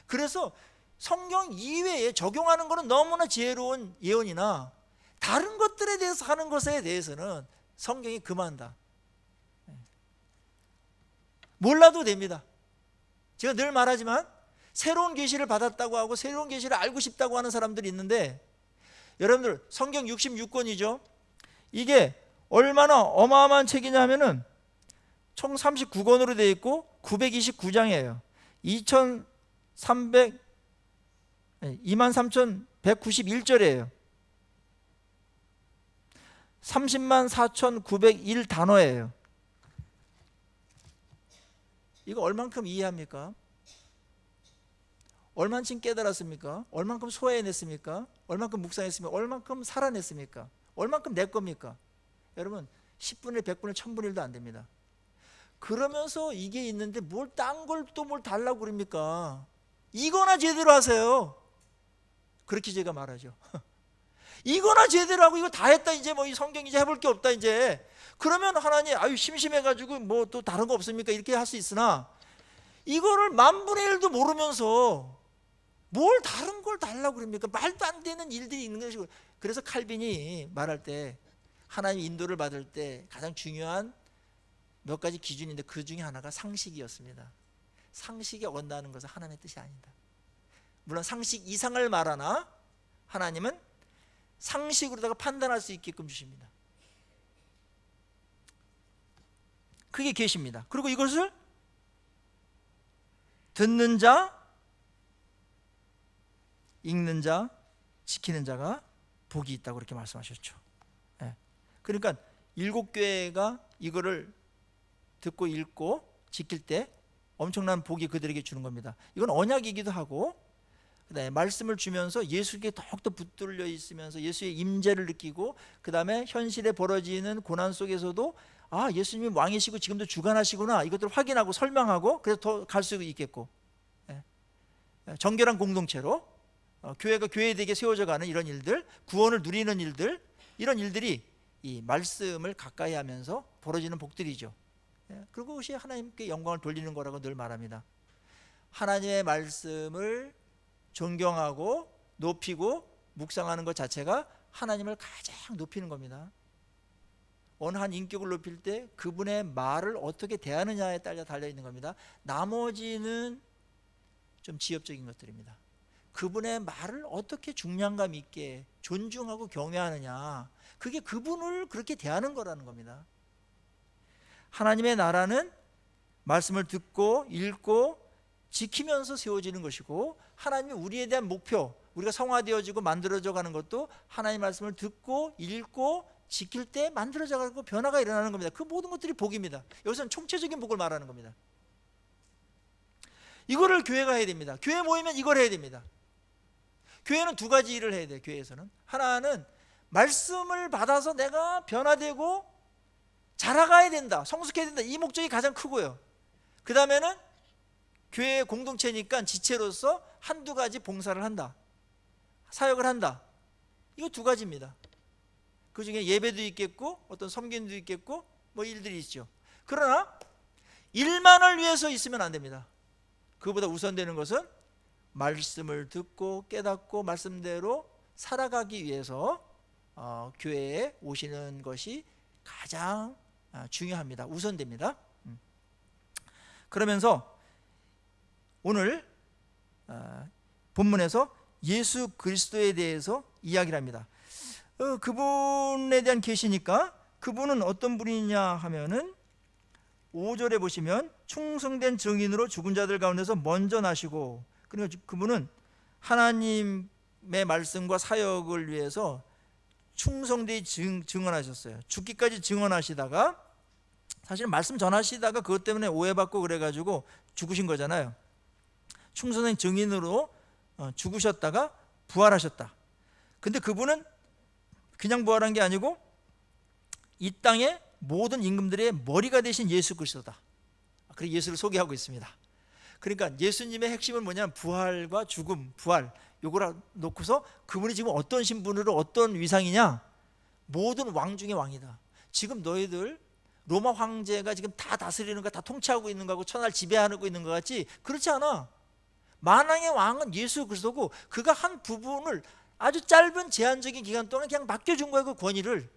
그래서 성경 이외에 적용하는 것은 너무나 지혜로운 예언이나 다른 것들에 대해서 하는 것에 대해서는 성경이 금한다. 몰라도 됩니다. 제가 늘 말하지만 새로운 계시를 받았다고 하고 새로운 계시를 알고 싶다고 하는 사람들이 있는데, 여러분들 성경 66권이죠. 이게 얼마나 어마어마한 책이냐 하면은 총 39권으로 되어 있고 929장이에요. 23,191절이에요. 304,901 단어예요. 이거 얼만큼 이해합니까? 얼만큼 깨달았습니까? 얼만큼 소화해냈습니까? 얼만큼 묵상했습니까? 얼만큼 살아냈습니까? 얼만큼 내 겁니까? 여러분 10분의 100분의 1000분의 1도 안 됩니다. 그러면서 이게 있는데 뭘 딴 걸 또 뭘 달라고 그럽니까? 이거나 제대로 하세요. 그렇게 제가 말하죠. 이거나 제대로 하고 이거 다 했다 이제 뭐 이 성경 이제 해볼 게 없다 이제. 그러면 하나님 아유 심심해가지고 뭐 또 다른 거 없습니까? 이렇게 할 수 있으나 이거를 10,000,000,000,000도 모르면서 뭘 다른 걸 달라고 그럽니까? 말도 안 되는 일들이 있는 것이고. 그래서 칼빈이 말할 때 하나님 인도를 받을 때 가장 중요한 몇 가지 기준인데 그 중에 하나가 상식이었습니다. 상식에 어긋나는 것은 하나님의 뜻이 아니다. 물론 상식 이상을 말하나 하나님은 상식으로다가 판단할 수 있게끔 주십니다. 그게 계시입니다. 그리고 이것을 듣는 자, 읽는 자, 지키는 자가 복이 있다고 그렇게 말씀하셨죠. 그러니까 7교회가 이거를 듣고 읽고 지킬 때 엄청난 복이 그들에게 주는 겁니다. 이건 언약이기도 하고 그다음에 말씀을 주면서 예수께 더욱더 붙들려 있으면서 예수의 임재를 느끼고 그다음에 현실에 벌어지는 고난 속에서도 아 예수님이 왕이시고 지금도 주관하시구나 이것들을 확인하고 설명하고 그래서 더 갈 수 있겠고 정결한 공동체로 교회가 교회되게 세워져가는 이런 일들, 구원을 누리는 일들, 이런 일들이 이 말씀을 가까이 하면서 벌어지는 복들이죠. 그리고 그것이 하나님께 영광을 돌리는 거라고 늘 말합니다. 하나님의 말씀을 존경하고 높이고 묵상하는 것 자체가 하나님을 가장 높이는 겁니다. 어느 한 인격을 높일 때 그분의 말을 어떻게 대하느냐에 따라 달려있는 겁니다. 나머지는 좀 지엽적인 것들입니다. 그분의 말을 어떻게 중량감 있게 존중하고 경외하느냐, 그게 그분을 그렇게 대하는 거라는 겁니다. 하나님의 나라는 말씀을 듣고 읽고 지키면서 세워지는 것이고, 하나님이 우리에 대한 목표, 우리가 성화되어지고 만들어져 가는 것도 하나님의 말씀을 듣고 읽고 지킬 때 만들어져 가지고 변화가 일어나는 겁니다. 그 모든 것들이 복입니다. 여기서는 총체적인 복을 말하는 겁니다. 이거를 교회가 해야 됩니다. 교회 모이면 이걸 해야 됩니다. 교회는 두 가지 일을 해야 돼요. 교회에서는 하나는 말씀을 받아서 내가 변화되고 자라가야 된다, 성숙해야 된다, 이 목적이 가장 크고요. 그 다음에는 교회의 공동체니까 지체로서 한두 가지 봉사를 한다, 사역을 한다. 이거 두 가지입니다. 그 중에 예배도 있겠고 어떤 섬김도 있겠고 뭐 일들이 있죠. 그러나 일만을 위해서 있으면 안 됩니다. 그보다 우선되는 것은 말씀을 듣고 깨닫고 말씀대로 살아가기 위해서 교회에 오시는 것이 가장 중요합니다. 우선됩니다. 그러면서 오늘 본문에서 예수 그리스도에 대해서 이야기를 합니다. 그분에 대한 계시니까 그분은 어떤 분이냐 하면은 5절에 보시면 충성된 증인으로 죽은 자들 가운데서 먼저 나시고, 그러니까 그분은 하나님의 말씀과 사역을 위해서 충성되이 증언하셨어요. 죽기까지 증언하시다가, 사실은 말씀 전하시다가 그것 때문에 오해받고 그래가지고 죽으신 거잖아요. 충성된 증인으로 죽으셨다가 부활하셨다. 근데 그분은 그냥 부활한 게 아니고 이 땅의 모든 임금들의 머리가 되신 예수 그리스도다. 그래서 예수를 소개하고 있습니다. 그러니까 예수님의 핵심은 뭐냐면 부활과 죽음, 부활, 요걸 놓고서 그분이 지금 어떤 신분으로 어떤 위상이냐, 모든 왕 중의 왕이다. 지금 너희들 로마 황제가 지금 다 다스리는 거, 다 통치하고 있는 거하고 천하를 지배하고 있는 것 같지? 그렇지 않아. 만왕의 왕은 예수 그리스도고, 그가 한 부분을 아주 짧은 제한적인 기간 동안 그냥 맡겨준 거예요, 그 권위를.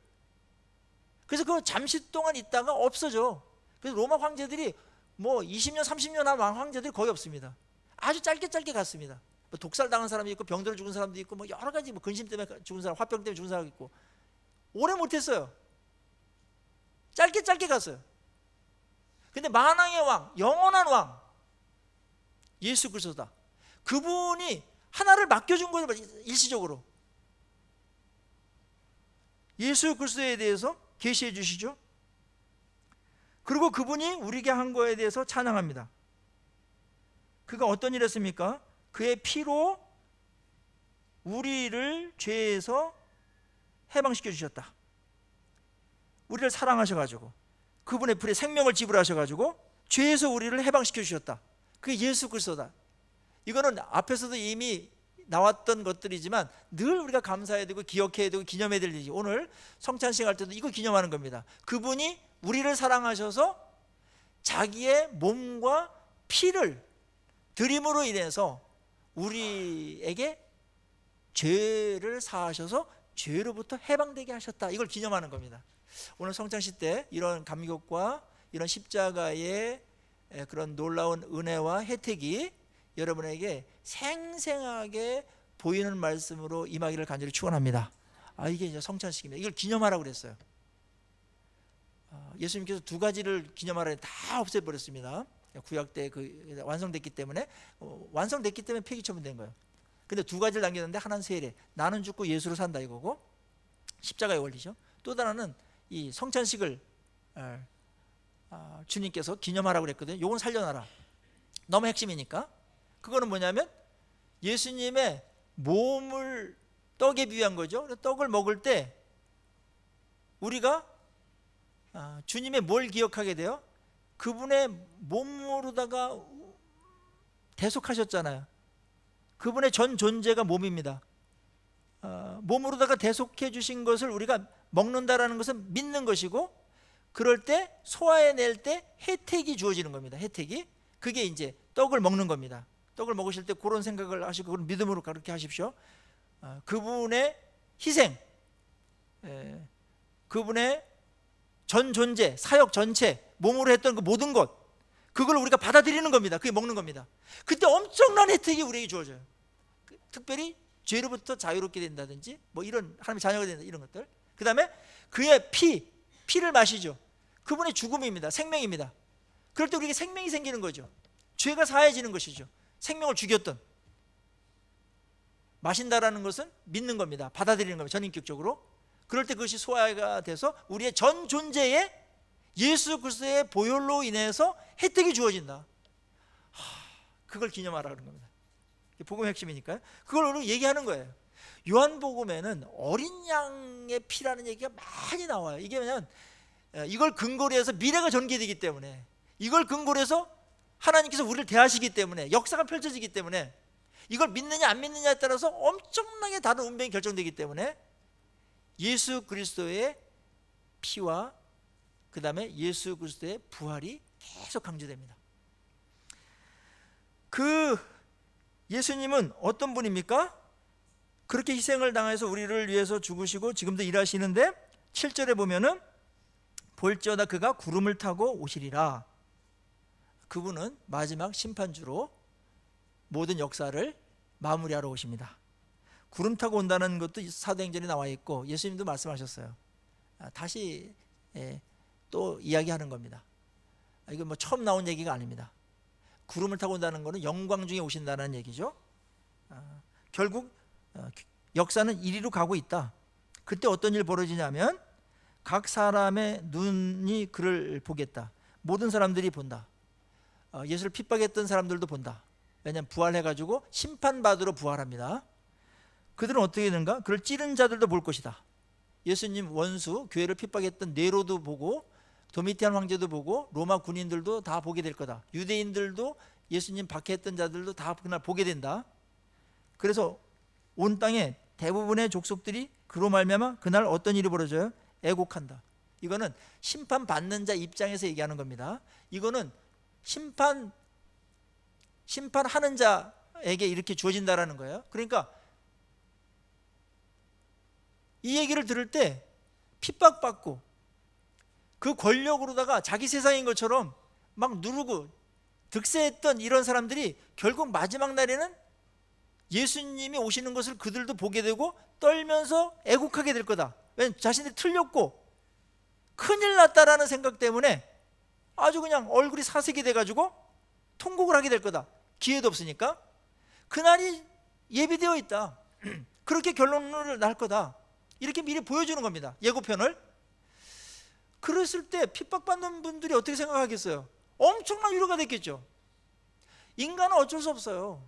그래서 그 잠시 동안 있다가 없어져. 그래서 로마 황제들이 뭐 20년 30년 한 왕 황제들이 거의 없습니다. 아주 짧게 갔습니다. 뭐 독살 당한 사람이 있고 병들어 죽은 사람도 있고 뭐 여러 가지, 뭐 근심 때문에 죽은 사람, 화병 때문에 죽은 사람 있고, 오래 못했어요. 짧게 갔어요. 근데 만왕의 왕, 영원한 왕 예수 그리스도다. 그분이 하나를 맡겨준 거예요, 일시적으로. 예수 그리스도에 대해서 계시해 주시죠. 그리고 그분이 우리에게 한 거에 대해서 찬양합니다. 그가 어떤 일을 했습니까? 그의 피로 우리를 죄에서 해방시켜 주셨다. 우리를 사랑하셔가지고 그분의 불에 생명을 지불하셔가지고 죄에서 우리를 해방시켜 주셨다. 그게 예수 그리스도다. 이거는 앞에서도 이미 나왔던 것들이지만 늘 우리가 감사해야 되고 기억해야 되고 기념해야 될 일이지. 오늘 성찬식 할 때도 이거 기념하는 겁니다. 그분이 우리를 사랑하셔서 자기의 몸과 피를 드림으로 인해서 우리에게 죄를 사하셔서 죄로부터 해방되게 하셨다. 이걸 기념하는 겁니다. 오늘 성찬식 때 이런 감격과 이런 십자가의 그런 놀라운 은혜와 혜택이 여러분에게 생생하게 보이는 말씀으로 임하기를 간절히 축원합니다. 이게 이제 성찬식입니다. 이걸 기념하라고 그랬어요. 예수님께서 두 가지를 기념하라니 다 없애버렸습니다. 구약 때 완성됐기 때문에 폐기처분 된 거예요. 근데 두 가지를 남겼는데 하나는 세례, 나는 죽고 예수로 산다 이거고, 십자가의 원리죠. 또 하나는 이 성찬식을 주님께서 기념하라고 그랬거든요. 요건 살려놔라. 너무 핵심이니까. 그거는 뭐냐면 예수님의 몸을 떡에 비유한 거죠. 떡을 먹을 때 우리가 주님의 뭘 기억하게 돼요? 그분의 몸으로다가 대속하셨잖아요. 그분의 전 존재가 몸입니다. 몸으로다가 대속해 주신 것을 우리가 먹는다라는 것은 믿는 것이고, 그럴 때 소화해낼 때 혜택이 주어지는 겁니다. 혜택이. 그게 이제 떡을 먹는 겁니다. 떡을 먹으실 때 그런 생각을 하시고 그런 믿음으로 그렇게 하십시오. 그분의 희생, 그분의 전 존재, 사역 전체, 몸으로 했던 그 모든 것, 그걸 우리가 받아들이는 겁니다. 그게 먹는 겁니다. 그때 엄청난 혜택이 우리에게 주어져요. 특별히 죄로부터 자유롭게 된다든지 뭐 이런 하나님의 자녀가 된다, 이런 것들. 그 다음에 그의 피를 마시죠. 그분의 죽음입니다. 생명입니다. 그럴 때 우리에게 생명이 생기는 거죠. 죄가 사해지는 것이죠. 생명을 죽였던. 마신다라는 것은 믿는 겁니다. 받아들이는 겁니다. 전인격적으로. 그럴 때 그것이 소화가 돼서 우리의 전 존재에 예수 그리스도의 보혈로 인해서 혜택이 주어진다. 그걸 기념하라 그런 겁니다. 복음의 핵심이니까요. 그걸 얘기하는 거예요. 요한복음에는 어린 양의 피라는 얘기가 많이 나와요. 이게 왜냐하면 이걸 근거로 해서 미래가 전개되기 때문에, 이걸 근거로 해서 하나님께서 우리를 대하시기 때문에, 역사가 펼쳐지기 때문에, 이걸 믿느냐 안 믿느냐에 따라서 엄청나게 다른 운명이 결정되기 때문에 예수 그리스도의 피와 그 다음에 예수 그리스도의 부활이 계속 강조됩니다. 그 예수님은 어떤 분입니까? 그렇게 희생을 당해서 우리를 위해서 죽으시고 지금도 일하시는데 7절에 보면은 볼지어다 그가 구름을 타고 오시리라. 그분은 마지막 심판주로 모든 역사를 마무리하러 오십니다. 구름 타고 온다는 것도 사도행전에 나와 있고 예수님도 말씀하셨어요. 다시 또 이야기하는 겁니다. 이거 뭐 처음 나온 얘기가 아닙니다. 구름을 타고 온다는 것은 영광 중에 오신다는 얘기죠. 결국 역사는 이리로 가고 있다. 그때 어떤 일 벌어지냐면 각 사람의 눈이 그를 보겠다. 모든 사람들이 본다. 예수를 핍박했던 사람들도 본다. 왜냐하면 부활해가지고 심판받으러 부활합니다. 그들은 어떻게 되는가? 그를 찌른 자들도 볼 것이다. 예수님 원수 교회를 핍박했던 네로도 보고 도미티안 황제도 보고 로마 군인들도 다 보게 될 거다. 유대인들도 예수님 박해했던 자들도 다 그날 보게 된다. 그래서 온 땅에 대부분의 족속들이 그로 말미암아 그날 어떤 일이 벌어져요? 애곡한다. 이거는 심판받는 자 입장에서 얘기하는 겁니다. 이거는 심판하는 자에게 이렇게 주어진다라는 거예요. 그러니까 이 얘기를 들을 때 핍박받고 그 권력으로다가 자기 세상인 것처럼 막 누르고 득세했던 이런 사람들이 결국 마지막 날에는 예수님이 오시는 것을 그들도 보게 되고 떨면서 애국하게 될 거다. 왜냐하면 자신들이 틀렸고 큰일 났다라는 생각 때문에 아주 그냥 얼굴이 사색이 돼가지고 통곡을 하게 될 거다. 기회도 없으니까. 그날이 예비되어 있다. 그렇게 결론을 날 거다. 이렇게 미리 보여주는 겁니다. 예고편을. 그랬을 때 핍박받는 분들이 어떻게 생각하겠어요? 엄청난 위로가 됐겠죠. 인간은 어쩔 수 없어요.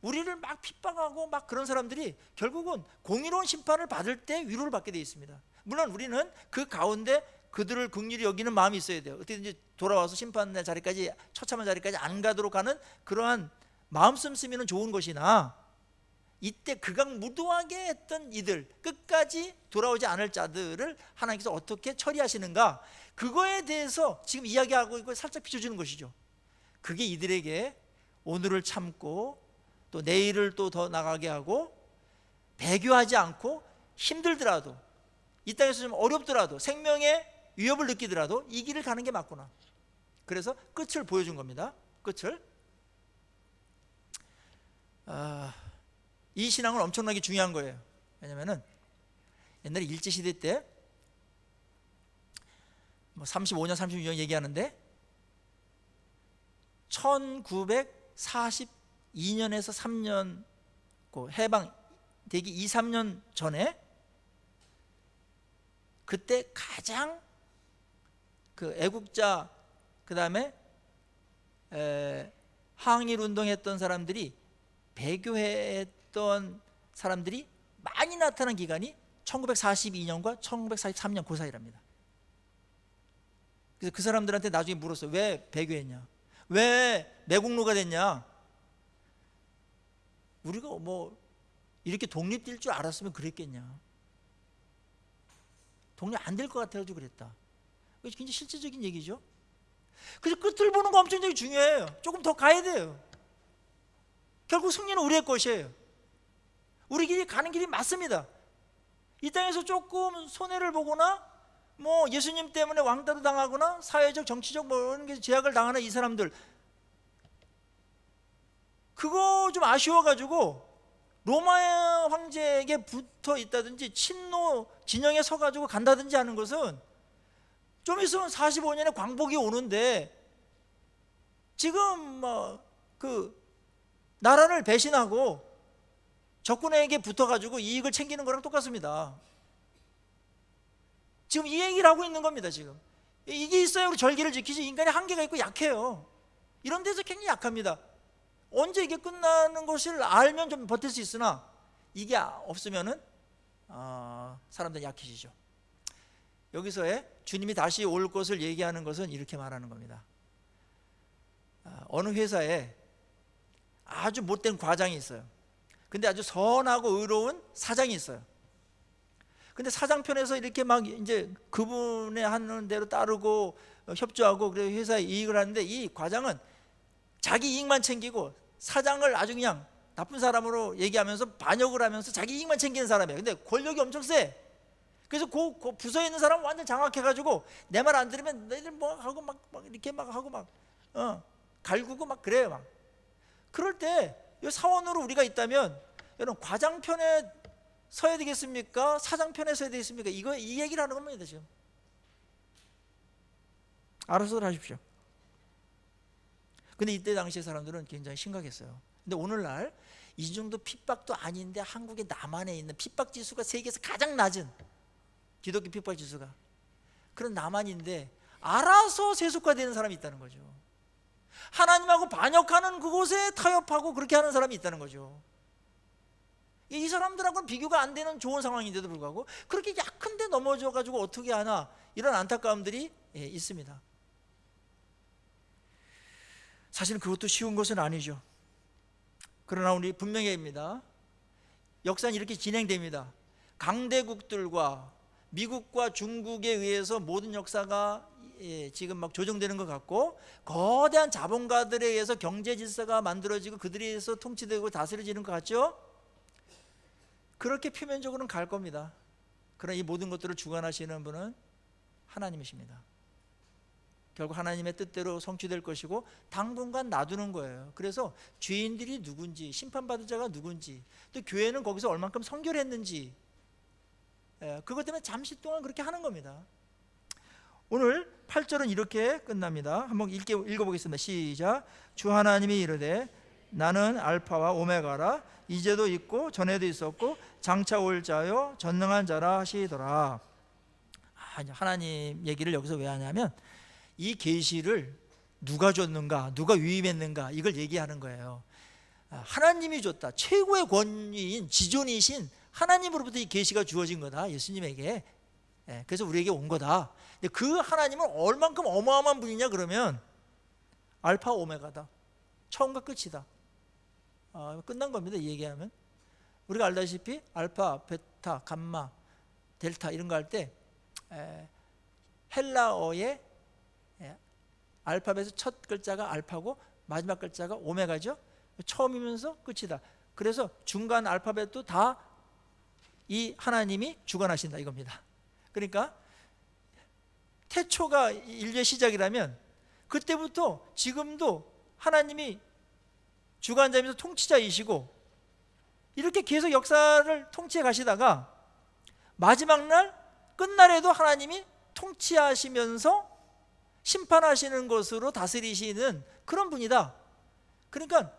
우리를 막 핍박하고 막 그런 사람들이 결국은 공의로운 심판을 받을 때 위로를 받게 되어 있습니다. 물론 우리는 그 가운데 그들을 긍휼히 여기는 마음이 있어야 돼요. 어떻게든지 돌아와서 심판의 자리까지, 처참한 자리까지 안 가도록 하는 그러한 마음 씀씀이는 좋은 것이나, 이때 극악무도하게 했던 이들, 끝까지 돌아오지 않을 자들을 하나님께서 어떻게 처리하시는가, 그거에 대해서 지금 이야기하고 있고 살짝 비춰주는 것이죠. 그게 이들에게 오늘을 참고 또 내일을 또 더 나가게 하고, 배교하지 않고 힘들더라도, 이 땅에서 좀 어렵더라도, 생명의 위협을 느끼더라도 이 길을 가는 게 맞구나. 그래서 끝을 보여준 겁니다. 끝을. 이 신앙은 엄청나게 중요한 거예요. 왜냐면은 옛날에 일제시대 때 뭐 35년 36년 얘기하는데 1942년에서 3년 해방되기 2, 3년 전에 그때 가장 그 애국자, 그 다음에 항일 운동했던 사람들이, 배교했던 사람들이 많이 나타난 기간이 1942년과 1943년 그 사이랍니다. 그래서 그 사람들한테 나중에 물었어요. 왜 배교했냐? 왜 매국노가 됐냐? 우리가 뭐 이렇게 독립될 줄 알았으면 그랬겠냐? 독립 안 될 것 같아가지고 그랬다. 이게 굉장히 실제적인 얘기죠. 그래서 끝을 보는 거 엄청나게 중요해요. 조금 더 가야 돼요. 결국 승리는 우리의 것이에요. 우리 길이 가는 길이 맞습니다. 이 땅에서 조금 손해를 보거나 뭐 예수님 때문에 왕따도 당하거나 사회적 정치적 뭐 이런 게 제약을 당하는 이 사람들, 그거 좀 아쉬워가지고 로마 황제에게 붙어 있다든지 친노 진영에 서가지고 간다든지 하는 것은 좀 있으면 45년에 광복이 오는데, 지금 그 나라를 배신하고 적군에게 붙어가지고 이익을 챙기는 거랑 똑같습니다. 지금 이 얘기를 하고 있는 겁니다. 지금 이게 있어야 우리 절기를 지키지. 인간이 한계가 있고 약해요. 이런 데서 굉장히 약합니다. 언제 이게 끝나는 것을 알면 좀 버틸 수 있으나 이게 없으면은 사람들이 약해지죠. 여기서의 주님이 다시 올 것을 얘기하는 것은 이렇게 말하는 겁니다. 어느 회사에 아주 못된 과장이 있어요. 근데 아주 선하고 의로운 사장이 있어요. 근데 사장 편에서 이렇게 막 이제 그분의 하는 대로 따르고 협조하고 그래서 회사에 이익을 하는데, 이 과장은 자기 이익만 챙기고 사장을 아주 그냥 나쁜 사람으로 얘기하면서 반역을 하면서 자기 이익만 챙기는 사람이에요. 근데 권력이 엄청 세. 그래서 그 부서에 있는 사람은 완전 장악해가지고 내 말 안 들으면 너희들 뭐 하고 막 이렇게 막 하고 막 갈구고 막 그래요. 막 그럴 때 이 사원으로 우리가 있다면 여러분 과장 편에 서야 되겠습니까? 사장 편에 서야 되겠습니까? 이 얘기를 하는 겁니다. 지금 알아서 하십시오. 근데 이때 당시의 사람들은 굉장히 심각했어요. 근데 오늘날 이 정도 핍박도 아닌데 한국의 남한에 있는 핍박 지수가 세계에서 가장 낮은 기독교 핍박 지수가 그런 남한인데 알아서 세속화되는 사람이 있다는 거죠. 하나님하고 반역하는 그곳에 타협하고 그렇게 하는 사람이 있다는 거죠. 이 사람들하고는 비교가 안 되는 좋은 상황인데도 불구하고 그렇게 약한데 넘어져 가지고 어떻게 하나, 이런 안타까움들이 있습니다. 사실은 그것도 쉬운 것은 아니죠. 그러나 우리 분명히 합니다. 역사는 이렇게 진행됩니다. 강대국들과 미국과 중국에 의해서 모든 역사가 지금 막 조정되는 것 같고, 거대한 자본가들에 의해서 경제 질서가 만들어지고 그들에 의해서 통치되고 다스려지는 것 같죠? 그렇게 표면적으로는 갈 겁니다. 그러나 이 모든 것들을 주관하시는 분은 하나님이십니다. 결국 하나님의 뜻대로 성취될 것이고 당분간 놔두는 거예요. 그래서 죄인들이 누군지, 심판받을 자가 누군지, 또 교회는 거기서 얼만큼 선결했는지, 그것 때문에 잠시 동안 그렇게 하는 겁니다. 오늘 8절은 이렇게 끝납니다. 한번 읽어보겠습니다. 시작. 주 하나님이 이르되 나는 알파와 오메가라, 이제도 있고 전에도 있었고 장차 올 자요 전능한 자라 하시더라. 하나님 얘기를 여기서 왜 하냐면 이 계시를 누가 줬는가, 누가 위임했는가, 이걸 얘기하는 거예요. 하나님이 줬다. 최고의 권위인 지존이신 하나님으로부터 이 계시가 주어진 거다, 예수님에게. 그래서 우리에게 온 거다. 근데 그 하나님은 얼만큼 어마어마한 분이냐 그러면 알파 오메가다. 처음과 끝이다. 끝난 겁니다, 이 얘기하면. 우리가 알다시피 알파, 베타, 감마, 델타 이런 거 할 때 헬라어의 알파벳의 첫 글자가 알파고 마지막 글자가 오메가죠. 처음이면서 끝이다. 그래서 중간 알파벳도 다 이 하나님이 주관하신다 이겁니다. 그러니까 태초가 인류의 시작이라면 그때부터 지금도 하나님이 주관자이면서 통치자이시고 이렇게 계속 역사를 통치해 가시다가 마지막 날 끝날에도 하나님이 통치하시면서 심판하시는 것으로 다스리시는 그런 분이다. 그러니까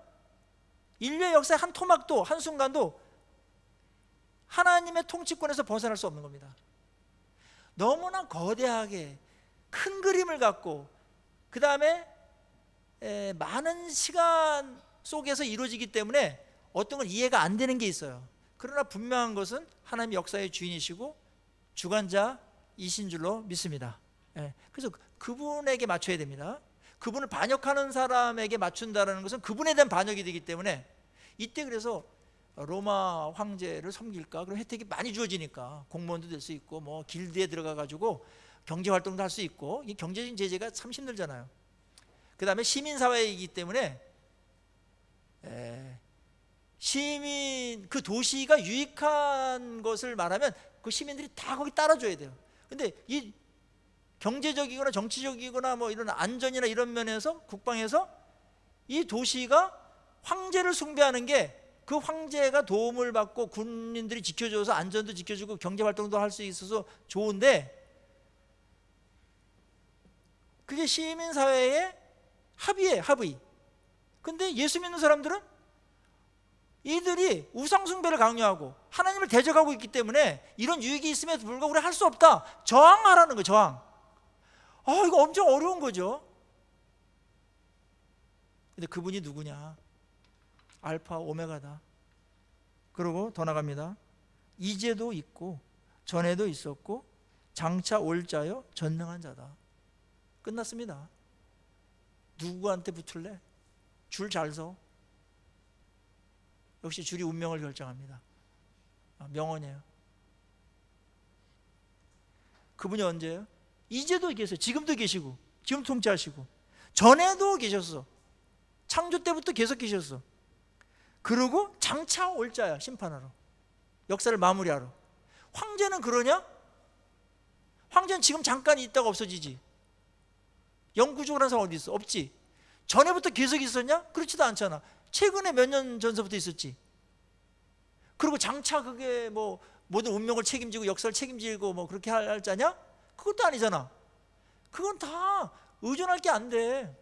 인류의 역사의 한 토막도 한순간도 하나님의 통치권에서 벗어날 수 없는 겁니다. 너무나 거대하게 큰 그림을 갖고 그 다음에 많은 시간 속에서 이루어지기 때문에 어떤 건 이해가 안 되는 게 있어요. 그러나 분명한 것은 하나님이 역사의 주인이시고 주관자이신 줄로 믿습니다. 그래서 그분에게 맞춰야 됩니다. 그분을 반역하는 사람에게 맞춘다는 것은 그분에 대한 반역이 되기 때문에 이때 그래서 로마 황제를 섬길까? 그럼 혜택이 많이 주어지니까 공무원도 될 수 있고 뭐 길드에 들어가 가지고 경제 활동도 할 수 있고, 이 경제적인 제재가 참 힘들잖아요. 그 다음에 시민사회이기 때문에 시민 그 도시가 유익한 것을 말하면 그 시민들이 다 거기 따라줘야 돼요. 근데 이 경제적이거나 정치적이거나 뭐 이런 안전이나 이런 면에서 국방에서 이 도시가 황제를 숭배하는 게, 그 황제가 도움을 받고 군인들이 지켜줘서 안전도 지켜주고 경제 활동도 할 수 있어서 좋은데 그게 시민사회의 합의예요, 합의. 근데 예수 믿는 사람들은 이들이 우상숭배를 강요하고 하나님을 대적하고 있기 때문에 이런 유익이 있음에도 불구하고 우리 할 수 없다. 저항하라는 거예요. 저항. 이거 엄청 어려운 거죠. 근데 그분이 누구냐? 알파 오메가다. 그리고 더 나갑니다. 이제도 있고 전에도 있었고 장차 올 자요 전능한 자다. 끝났습니다. 누구한테 붙을래? 줄 잘 서. 역시 줄이 운명을 결정합니다. 명언이에요. 그분이 언제예요? 이제도 계세요. 지금도 계시고 지금 통치하시고 전에도 계셨어. 창조 때부터 계속 계셨어. 그리고 장차 올 자야. 심판하러, 역사를 마무리하러. 황제는 그러냐? 황제는 지금 잠깐 있다가 없어지지. 영구적으로 한 사람 어디 있어? 없지. 전에부터 계속 있었냐? 그렇지도 않잖아. 최근에 몇 년 전서부터 있었지. 그리고 장차 그게 뭐 모든 운명을 책임지고 역사를 책임지고 뭐 그렇게 할 자냐? 그것도 아니잖아. 그건 다 의존할 게 안 돼.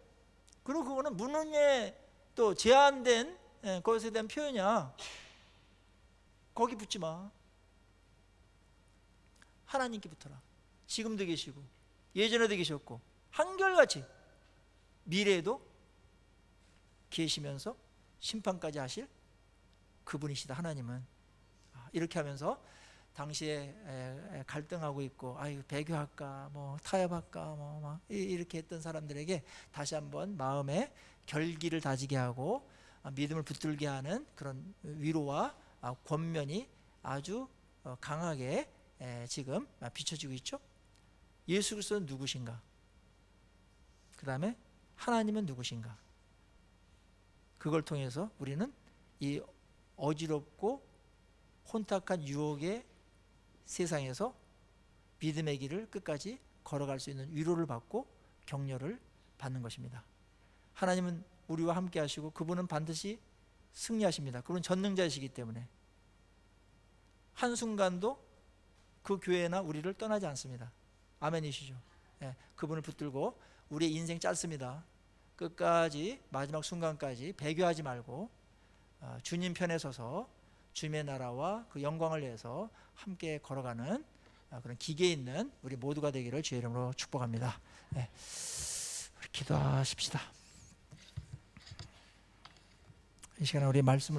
그리고 그거는 문헌에 또 제한된 것에 대한 표현이야. 거기 붙지 마. 하나님께 붙어라. 지금도 계시고 예전에도 계셨고 한결같이 미래에도 계시면서 심판까지 하실 그분이시다. 하나님은. 이렇게 하면서 당시에 갈등하고 있고 배교할까 뭐 타협할까 뭐 막 이렇게 했던 사람들에게 다시 한번 마음의 결기를 다지게 하고 믿음을 붙들게 하는 그런 위로와 권면이 아주 강하게 지금 비춰지고 있죠. 예수 그리스도는 누구신가? 그 다음에 하나님은 누구신가? 그걸 통해서 우리는 이 어지럽고 혼탁한 유혹의 세상에서 믿음의 길을 끝까지 걸어갈 수 있는 위로를 받고 격려를 받는 것입니다. 하나님은 우리와 함께 하시고 그분은 반드시 승리하십니다. 그분은 전능자이시기 때문에 한순간도 그 교회나 우리를 떠나지 않습니다. 아멘이시죠? 그분을 붙들고 우리의 인생 짧습니다. 끝까지 마지막 순간까지 배교하지 말고 주님 편에 서서 주님의 나라와 그 영광을 위해서 함께 걸어가는 그런 기계 있는 우리 모두가 되기를 주의 이름으로 축복합니다. 우리 기도하십시다. 이 시간에 우리 말씀을